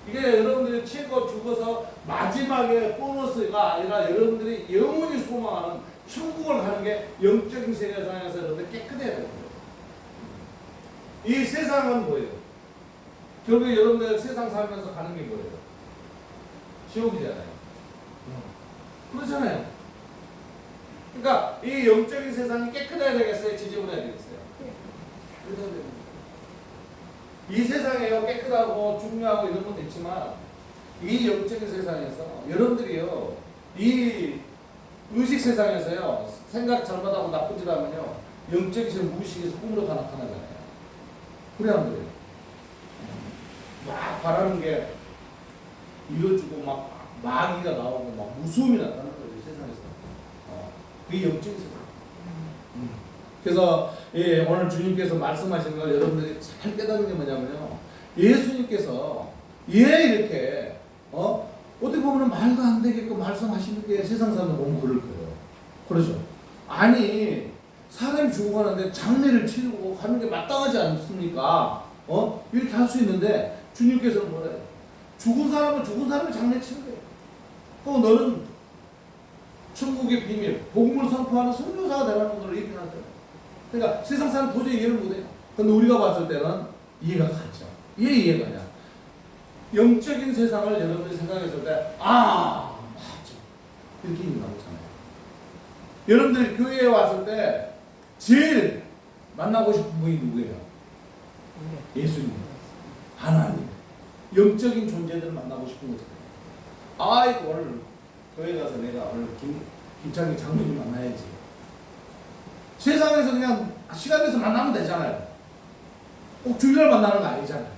이게 여러분들이 최고 죽어서 마지막에 보너스가 아니라 여러분들이 영원히 소망하는 천국을 가는 게 영적인 세계상에서 여러분들 깨끗해야 되는 거예요. 이 세상은 뭐예요? 결국에 여러분들 세상 살면서 가는 게 뭐예요? 지옥이잖아요. 그렇잖아요. 그러니까 이 영적인 세상이 깨끗해야 되겠어요? 지저분해야 되겠어요? 깨끗해야 됩니다. 이 세상에요, 깨끗하고 중요하고 이런 것도 있지만 이 영적인 세상에서 여러분들이요, 이 의식 세상에서요, 생각 잘못하고 나쁜 짓 하면요, 영적인 무의식에서 꿈으로 다 나타나잖아요. 그래 안 그래요? 막 바라는 게 이루어지고 막 마귀가 나오고 막 무서움이 나타나는 거예요, 세상에서. 그게 영적인 세상. 그래서 오늘 주님께서 말씀하시는 걸 여러분들이 잘 깨닫는 게 뭐냐면요, 예수님께서 이렇게 어떻게 보면 말도 안 되게끔 말씀하시는 게 세상 사람들 너무 그럴 거예요. 그러죠? 아니 사람이 죽어가는데 장례를 치르고 가는 게 마땅하지 않습니까? 이렇게 할 수 있는데 주님께서는 뭐래요? 죽은 사람은 죽은 사람이 장례 치는 거예요. 또 너는 천국의 비밀, 복음을 선포하는 선교사가 되라는 걸 얘기하죠. 그러니까 세상 사람 도저히 이해를 못해요. 근데 우리가 봤을 때는 이해가 가죠. 이해가 가냐? 영적인 세상을 여러분이 생각했을 때, 맞아. 이렇게 힘이 나오잖아요. 여러분들이 교회에 왔을 때 제일 만나고 싶은 분이 누구예요? 예수님, 하나님, 영적인 존재들을 만나고 싶은 거잖아요. 아이고 오늘 교회 가서 내가 오늘 김창기 장로님 만나야지. 세상에서 그냥 시간 내서 만나면 되잖아요. 꼭 주일날 만나는 거 아니잖아요.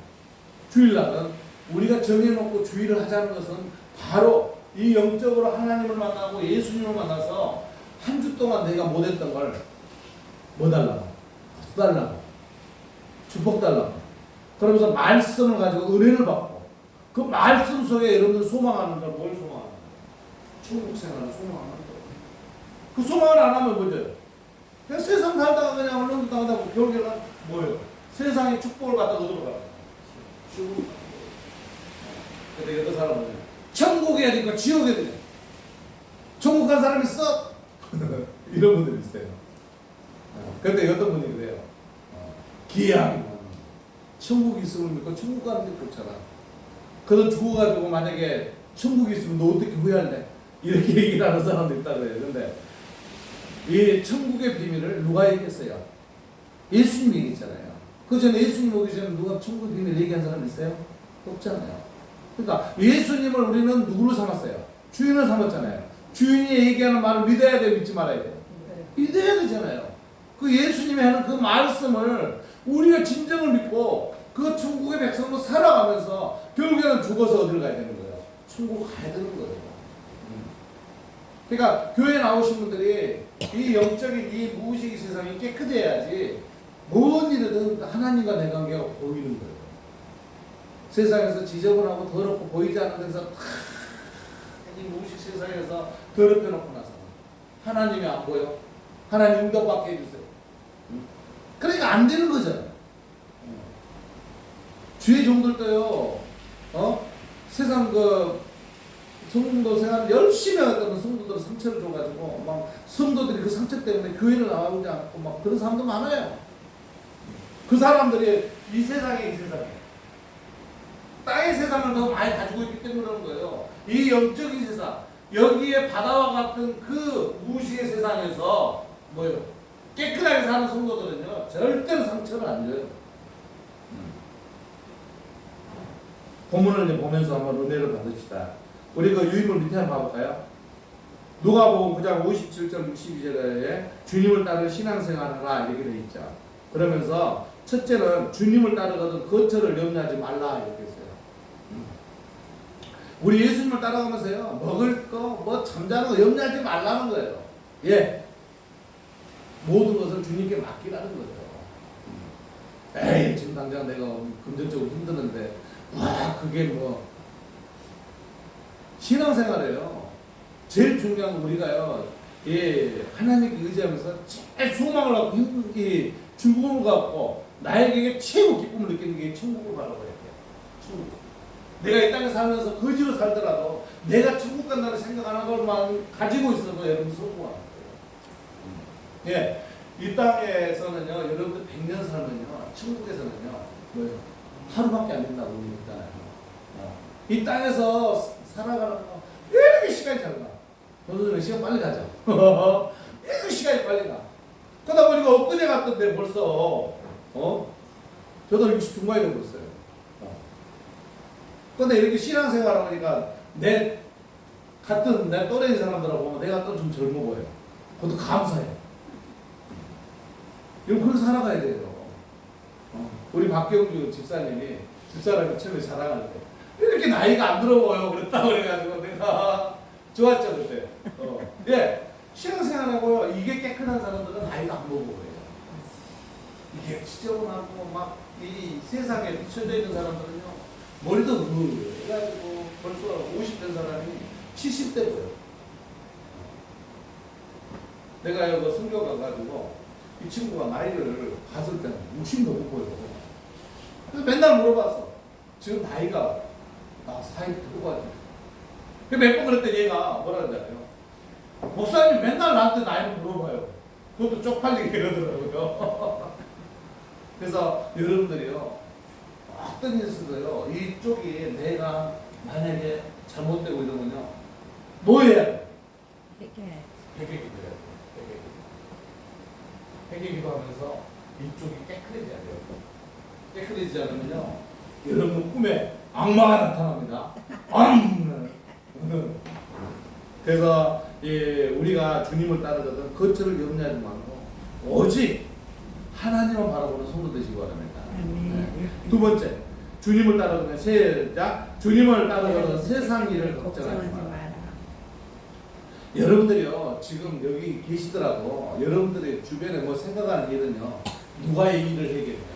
주일날은 우리가 정해놓고 주일을 하자는 것은 바로 이 영적으로 하나님을 만나고 예수님을 만나서 한 주 동안 내가 못했던 걸 뭐 달라고? 수 달라고? 축복 달라고? 그러면서 말씀을 가지고 은혜를 받고 그 말씀 속에 여러분들 소망하는 걸 뭘 소망하는 거예요? 천국 생활을 소망하는 거예요. 그 소망을 안 하면 뭐죠? 그냥 세상 살다가 그냥 얼른 당하다 보면 결국에는 뭐예요? 세상의 축복을 받다 어디로 가요? 지옥으로 가요. 근데 어떤 사람은 천국에 되니까 지옥에 되냐? 천국 간 사람 있어? 이런 분들이 있어요. 근데 어떤 분이 그래요. 기왕이면 천국이 있으면 믿고 천국 가는 게 좋잖아. 그래서 죽어가지고 만약에 천국이 있으면 너 어떻게 후회할래? 이렇게 얘기를 하는 사람도 있다 그래요. 근데 이 천국의 비밀을 누가 얘기했어요? 예수님이 얘기했잖아요. 그 전에 예수님 오기 전에 누가 천국의 비밀 얘기한 사람 있어요? 없잖아요. 그러니까 예수님을 우리는 누구로 삼았어요? 주인을 삼았잖아요. 주인이 얘기하는 말을 믿어야 돼요? 믿지 말아야 돼요? 믿어야 되잖아요. 그 예수님이 하는 그 말씀을 우리가 진정을 믿고 그 천국의 백성으로 살아가면서 결국에는 죽어서 어디를 가야 되는 거예요? 천국 가야 되는 거예요. 그러니까 교회 나오신 분들이 이 영적인 이 무의식 세상이 깨끗해야지 뭔 일이든 하나님과 내 관계가 보이는 거예요. 세상에서 지저분하고 더럽고 보이지 않는 데서 이 무의식 세상에서 더럽혀 놓고 나서 하나님이 안 보여? 하나님 응답받게 해주세요. 그러니까 안 되는 거잖아요. 주의 종들도요, 세상 그 성도 생활 열심히 하던 성도들은 상처를 줘가지고 막 성도들이 그 상처 때문에 교회를 나오지 않고 막 그런 사람도 많아요. 그 사람들이 이 세상에 땅의 세상을 더 많이 가지고 있기 때문에 그런 거예요. 이 영적인 세상, 여기에 바다와 같은 그 무의식의 세상에서 뭐예요? 깨끗하게 사는 성도들은요 절대로 상처를 안 줘요. 본문을 이제 보면서 한번 은혜를 받읍시다. 우리 그 유인물 밑에 한번 봐볼까요? 누가복음 9장 57절 62절에 주님을 따르는 신앙생활하라 이렇게 되어 있죠. 그러면서 첫째는 주님을 따르거든 거처를 염려하지 말라 이렇게 했어요. 우리 예수님을 따라가면서요 먹을 거 뭐 잠자는 거 염려하지 말라는 거예요. 예, 모든 것을 주님께 맡기라는 거죠. 에이 지금 당장 내가 금전적으로 힘드는데 와 그게 뭐 신앙생활이에요. 제일 중요한 건 우리가요 예 하나님께 의지하면서 제일 소망을 갖고 이 죽음을 갖고 나에게 최고 기쁨을 느끼는 게 천국을 바라봐야 돼요. 천국. 내가 이 땅에 살면서 거지로 살더라도 내가 천국 간다는 생각 하는 것만 가지고 있어도 여러분 성공하는 거예요. 예, 이 땅에서는요 여러분들 100년 살면요 천국에서는요 뭐예요? 하루밖에 안 된다고 그러잖아요. 이 땅에서 살아가는 거 이렇게 시간이 잘 가. 너희들은 시간 빨리 가죠. 이렇게 시간이 빨리 가. 그러다 보니까 엊그제 갔던데 벌써 저도 60 중반이 되고 있어요. 근데 이렇게 신앙생활 하니까 내 또래인 사람들하고 보면 내가 또 좀 젊어 보여요. 그것도 감사해요. 이런 그렇게 살아가야 돼요. 우리 박경주 집사람이 처음에 자랑할 때 이렇게 나이가 안 들어 보여 그랬다 그래가지고 내가 좋았죠 그때. 예, 신앙생활하고요 이게 깨끗한 사람들은 나이가 안 먹어 보여요. 이게 지저분하고 막 이 세상에 비춰져 있는 사람들은요 머리도 그래가지고 벌써 50된 사람이 70대 보여. 내가 여기 성교 가가지고 이 친구가 나이를 봤을 때는 60 넘어 보여. 그래서 맨날 물어봤어. 지금 나이가 사이 들고 가야 돼. 몇 번 그랬더니 얘가 뭐라 그러잖아요. 목사님 맨날 나한테 나이를 물어봐요. 그것도 쪽팔리게 이러더라고요. 그래서 여러분들이요. 어떤 일 있어도요. 이쪽이 내가 만약에 잘못되고 이러면요. 뭐 해야 돼? 회개. 회개 기도해야 돼요. 회개 기도하면서 이쪽이 깨끗해져야 돼요. 깨끗해지지 않으면요, 여러분 꿈에 악마가 나타납니다. 그래서 우리가 주님을 따르거든 거처를 염려하지 말고 오직 하나님을 바라보는 성도 되시기 바랍니다. 두 번째, 주님을 따르거든 시작. 주님을 따르거든 세상 일을 걱정하지 마라. 여러분들이요, 지금 여기 계시더라도 여러분들의 주변에 뭐 생각하는 일은요, 누가의 일을 해결해요?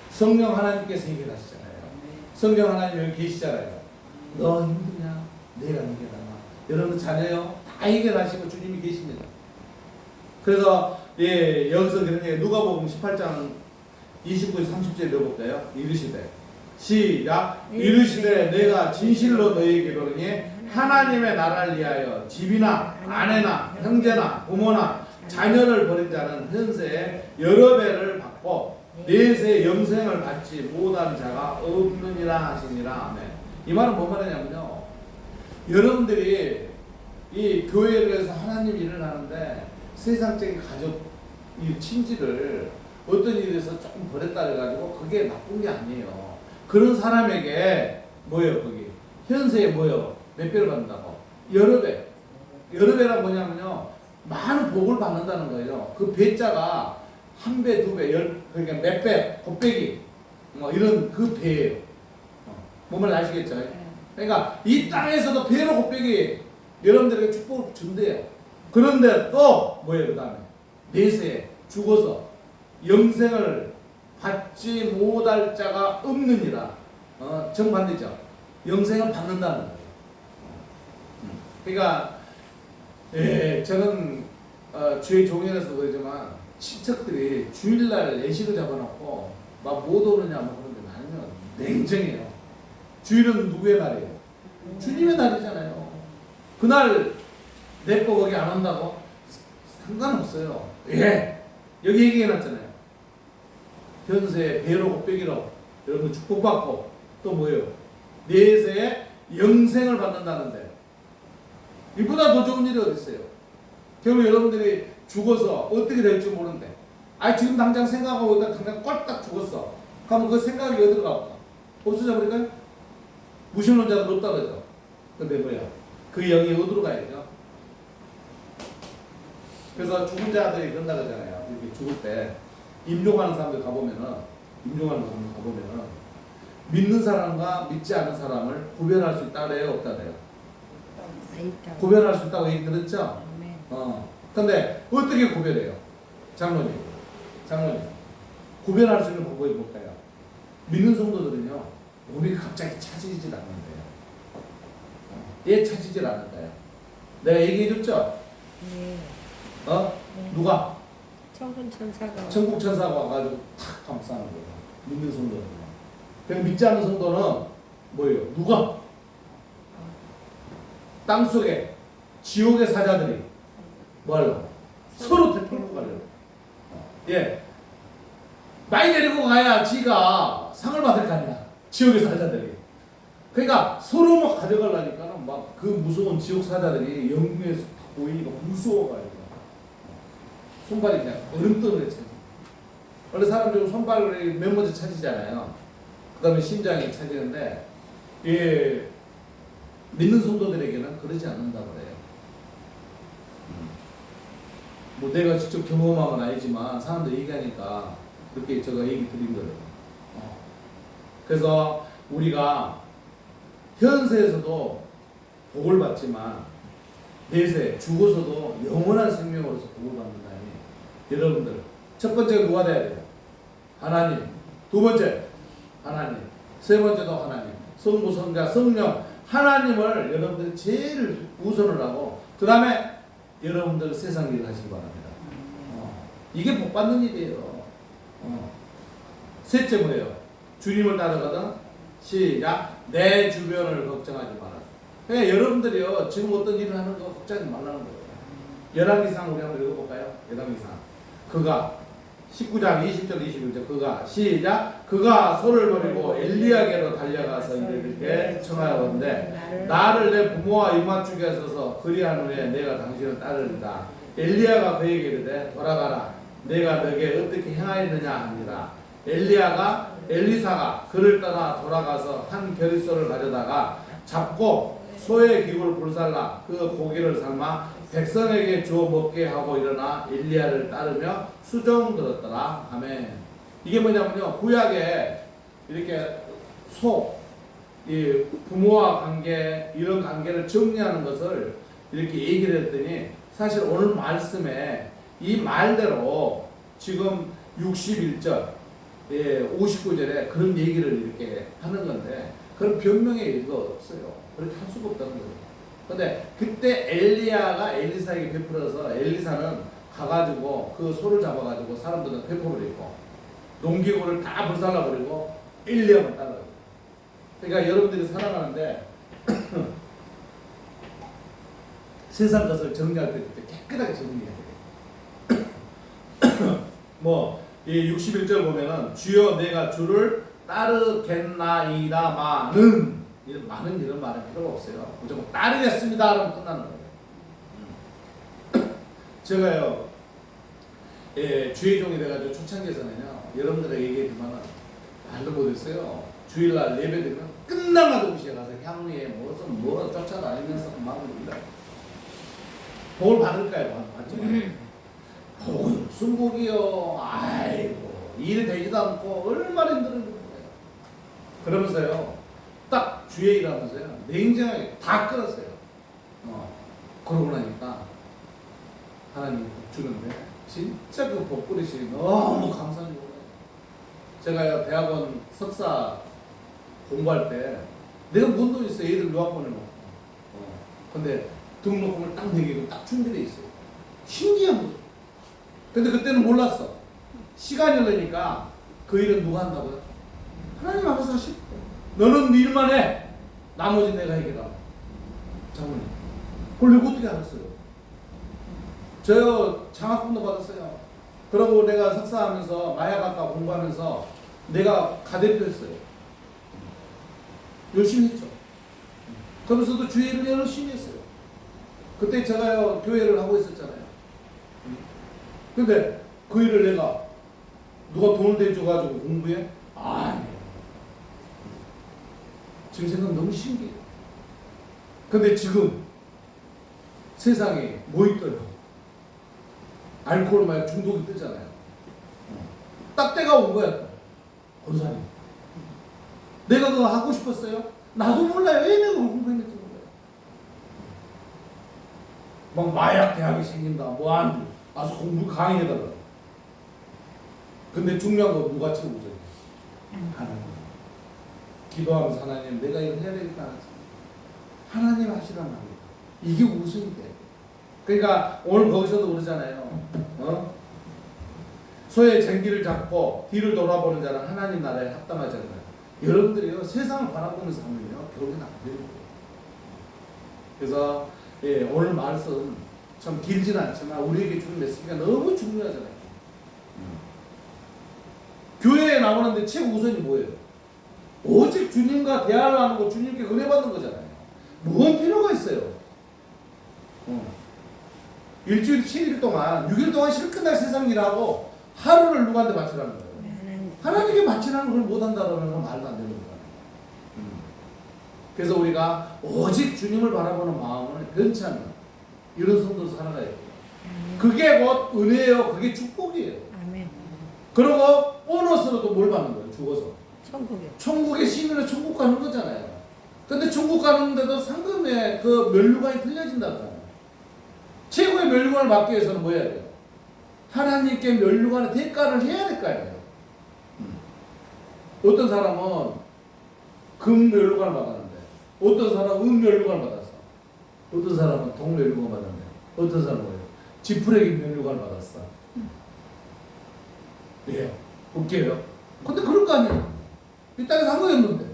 성령 하나님께서 해결하시잖아요. 성령 하나님 여기 계시잖아요. 너 힘드냐? 내가 해결하나? 여러분 자녀요, 다 해결하시고 주님이 계십니다. 그래서 여기서 그런 얘기, 누가복음 18장 29절 30절 읽어볼까요? 이르시되 시작. 이르시되 내가 진실로 너희에게 이르노니 하나님의 나라를 위하여 집이나 아내나 형제나 부모나 자녀를 버린 자는 현세에 여러 배를 받고 내세 영생을 받지 못한 자가 없느니라 하시니라. 아멘. 이 말은 뭔 말이냐면요, 여러분들이 이 교회를 해서 하나님 일을 하는데 세상적인 가족 이 친지를 어떤 일에서 조금 버렸다 해가지고 그게 나쁜 게 아니에요. 그런 사람에게 뭐예요? 거기 현세에 뭐예요? 몇 배를 받는다고? 여러 배. 여러 배란 뭐냐면요, 많은 복을 받는다는 거예요. 그 배자가 한 배, 두 배, 그러니까 몇 배, 곱배기 뭐 이런 그 배예요. 뭔 말인지 아시겠죠? 그러니까 이 땅에서도 배로 곱배기 여러분들에게 축복을 준대요. 그런데 또 뭐예요? 그 다음에 내세에 죽어서 영생을 받지 못할 자가 없느니라. 정반대죠. 영생을 받는다는 거예요. 그러니까 저는 주의 종이라서 그러지만 친척들이 주일날 예식을 잡아놓고 막 못 오느냐 뭐 그런데 나는 냉정해요. 주일은 누구의 날이에요? 주님의 날이잖아요. 그날 내 거 거기 안 온다고? 상관없어요. 여기 얘기해놨잖아요. 현세에 배로 곱배기로 여러분 축복받고 또 뭐예요? 내세에 영생을 받는다는데 이보다 더 좋은 일이 어디 있어요? 결국 여러분들이 죽어서 어떻게 될지 모르는데, 지금 당장 생각하고 있다 당장 꼴딱 죽었어. 그러면 그 생각이 어디로 갈까? 없어져 버릴까요? 무신론자도 못 따르죠. 근데 뭐야? 그 영이 어디로 가야죠? 그래서 죽은 자들이 그런다 그러잖아요. 이렇게 죽을 때 임종하는 사람들 가보면은 믿는 사람과 믿지 않는 사람을 구별할 수 있다 그래요? 없다 그래요? 구별할 수 있다고 얘기 들었죠? 근데 어떻게 구별해요? 장로님 구별할 수 있는 방법이 뭘까요? 믿는 성도들은요, 몸이 갑자기 차지질 않는데요. 왜 차지질 않을까요? 내가 얘기해줬죠? 네. 누가? 천국 천사가 와가지고 탁 감싸는 거예요. 믿는 성도는. 그냥 믿지 않는 성도는 뭐예요? 누가? 땅속에 지옥의 사자들이 뭐 하려고? 서로 되풀고 가려고. 많이 데리고 가야 지가 상을 받을 거 아니야. 지옥의 사자들이. 그러니까 서로 막 가져가려니까 막 그 무서운 지옥 사자들이 영궁에서 보이니까 무서워가지고 손발이 그냥 얼음덩이를 차지. 원래 사람들은 손발을 맨 먼저 차지잖아요. 그 다음에 심장이 차지는데 믿는 성도들에게는 그러지 않는다고 그래요. 뭐 내가 직접 경험한 건 아니지만 사람들 얘기하니까 그렇게 제가 얘기 드린 거예요. 그래서 우리가 현세에서도 복을 받지만 내세 죽어서도 영원한 생명으로서 복을 받는다니, 여러분들 첫 번째가 누가 돼야 돼요? 하나님. 두 번째 하나님. 세 번째도 하나님. 성부, 성자, 성령 하나님을 여러분들이 제일 우선을 하고 그 다음에 여러분들 세상 일을 하시기 바랍니다. 이게 복 받는 일이에요. 셋째 뭐예요? 주님을 따르거든 시작. 내 주변을 걱정하지 마라. 그러니까 여러분들이요, 지금 어떤 일을 하는 거 걱정하지 말라는 거예요. 열왕기상 우리 한번 읽어볼까요? 열왕기상. 그가 19장 20절 21절 그가 시작. 그가 소를 버리고 엘리야게로 달려 달려가서 이르되 청하였는데 나를 내 부모와 이맞추게 하소서. 그리한 후에 내가 당신을 따르리라. 엘리야가 그에게 이르되 돌아가라. 내가 너에게 어떻게 행하였느냐 하니라. 엘리사가 그를 따라 돌아가서 한 겨릿소를 가져다가 잡고 소의 기구를 불살라 그 고기를 삶아 백성에게 주어 먹게 하고 일어나 엘리야를 따르며 수종 들었더라. 아멘. 이게 뭐냐면요, 구약에 이렇게 이 부모와 관계, 이런 관계를 정리하는 것을 이렇게 얘기를 했더니, 사실 오늘 말씀에 이 말대로 지금 61절, 59절에 그런 얘기를 이렇게 하는 건데, 그런 변명의 일도 없어요. 그렇게 할 수가 없다는 거예요. 근데 그때 엘리야가 엘리사에게 베풀어서 엘리사는 가가지고 그 소를 잡아가지고 사람들은 베풀어버리고 농기구를 다 불살라버리고 엘리야만 따라가요. 그러니까 여러분들이 살아가는데 세상 것을 정리할 때 깨끗하게 정리해야 돼요. 이 61절 보면은 주여 내가 주를 따르겠나이다마는, 이런 말은 필요가 없어요. 무조건 따르겠습니다 하면 끝나는 거예요. 제가요, 주의 종이 돼가지고 초창기에서는요, 여러분들에게 얘기했지만 말도 못했어요. 주일날 예배드리면 끝나가도 우시에 가서 향후에 무슨 뭐라 쫓아다니면서 마음을 울려요. 복을 받을까요? 받지. 복은 무슨 복이요? 아이고, 일이 되지도 않고 얼마나 힘들은 거예요. 그러면서요, 딱 주의 일하면서요, 냉정하게 다 끊었어요. 그러고 나니까 하나님 복 주는데 진짜 그 복그릇이 너무 감사한 거예요. 제가 대학원 석사 공부할 때 내가 뭔 돈 있어, 애들 유학 보내놓고. 근데 등록금을 딱 내기고 딱 준비돼 있어요. 신기한 거예요. 근데 그때는 몰랐어. 시간이 흘러니까 그 일은 누가 한다고요? 하나님 알아서 하실 거예요. 너는 일만 해. 나머지 내가 해결하고. 장모님, 그걸 내가 어떻게 알았어요? 저요 장학금도 받았어요. 그러고 내가 석사하면서 마약학과 공부하면서 내가 가대표였어요. 열심히 했죠. 그러면서도 주일을 열심히 했어요. 그때 제가요 교회를 하고 있었잖아요. 근데 그 일을 내가 누가 돈을 대줘가지고 공부해? 아니에요. 지금 생각 너무 신기해요. 근데 지금 세상에 뭐 있더라? 알코올 마약 중독이 뜨잖아요. 딱 때가 온 거야. 권사님, 내가 그거 하고 싶었어요? 나도 몰라요. 왜 내가 공부했는지 몰라요. 막 마약 대학이 생긴다. 뭐 안 돼. 와서 공부 강의해달라. 근데 중요한 거 누가 채우죠? 하나님. 기도하면서 하나님, 내가 이거 해야 되겠다. 하나님 하시란 말이에요. 이게 우선이 돼. 그러니까 오늘 거기서도 그러잖아요. 소의 쟁기를 잡고 뒤를 돌아보는 자는 하나님 나라에 합당하지 않아요. 여러분들이요, 세상을 바라보면서 하면요, 결국은 안 되는 거예요. 그래서 오늘 말씀 참 길진 않지만 우리에게 주는 메시지가 너무 중요하잖아요. 교회에 나오는데 최우선이 뭐예요? 오직 주님과 대화를 하는 거, 주님께 은혜 받는 거잖아요. 뭔 필요가 있어요? 일주일 7일 동안 6일 동안 실컷 날 세상 일하고 하루를 누구한테 바치라는 거예요? 하나님께 바치라는 걸 못한다는 건 말도 안 되는 거예요. 그래서 우리가 오직 주님을 바라보는 마음을 변치 않는 이런 성도로 살아가야 돼요. 그게 곧 은혜예요. 그게 축복이에요. 아멘. 그리고 보너스로도 뭘 받는 거예요? 죽어서 천국에. 천국의 시민은 천국 가는 거잖아요. 근데 천국 가는데도 상금의 그 면류관이 틀려진다고. 최고의 면류관을 받기 위해서는 뭐 해야 돼요? 하나님께 면류관의 대가를 해야 될 거 아니에요. 어떤 사람은 금 면류관을 받았는데, 어떤 사람은 은 면류관을 받았어. 어떤 사람은 동 면류관 받았는데, 어떤 사람은 뭐예요? 지푸레기 면류관을 받았어. 왜요? 웃겨요? 근데 그럴 거 아니에요. 이 땅에 산 거였는데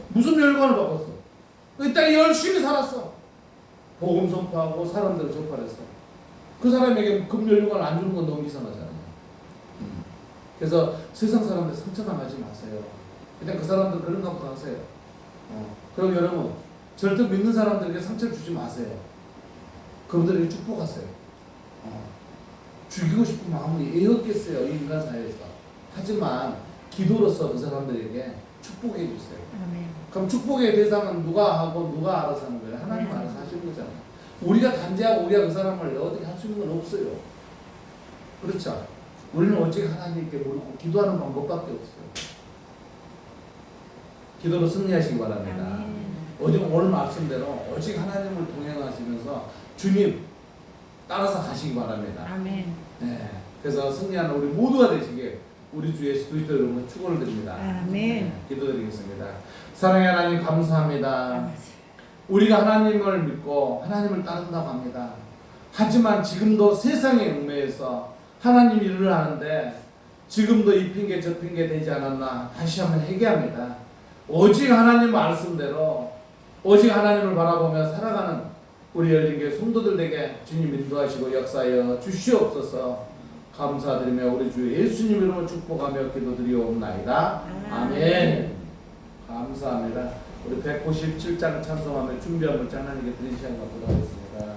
무슨 면류관을 받았어? 이 땅에 열심히 살았어. 복음 선포하고 사람들을 접하랬어. 그 사람에게 금면류관 안 주는 건 너무 이상하잖아요. 그래서 세상 사람들 상처당하지 마세요. 일단 그 사람들 그런가 보다 하세요. 그럼 여러분 절대 믿는 사람들에게 상처를 주지 마세요. 그분들에게 축복하세요. 죽이고 싶은 마음이 왜 없겠어요, 이 인간 사회에서. 하지만 기도로서 그 사람들에게 축복해 주세요. 아멘. 그럼 축복의 대상은 누가 하고 누가 알아서 하는 거예요? 하나님 네. 알아서 하시는 거잖아요. 우리가 단죄하고 우리가 그 사람을 어떻게 할 수 있는 건 없어요. 그렇죠? 우리는 오직 하나님께 모르고 기도하는 방법밖에 없어요. 기도로 승리하시기 바랍니다. 아멘. 오늘 말씀대로 오직 하나님을 동행하시면서 주님 따라서 가시기 바랍니다. 아멘. 네. 그래서 승리하는 우리 모두가 되시길 우리 주 예수 그리스도 이름으로 축원을 드립니다. 아멘. 네, 기도드리겠습니다. 사랑의 하나님 감사합니다. 아버지. 우리가 하나님을 믿고 하나님을 따른다고 합니다. 하지만 지금도 세상의 얽매여서 하나님 일을 하는데 지금도 이 핑계 저 핑계 되지 않았나 다시 한번 회개합니다. 오직 하나님 말씀대로 오직 하나님을 바라보며 살아가는 우리 열린교회 성도들에게 주님 인도하시고 역사하여 주시옵소서. 감사드리며 우리 주 예수님 이름으로 축복하며 기도드리옵나이다. 아멘. 감사합니다. 우리 197장 찬송하며 준비한 물장 하나님께 드리시는 것으로 하겠습니다.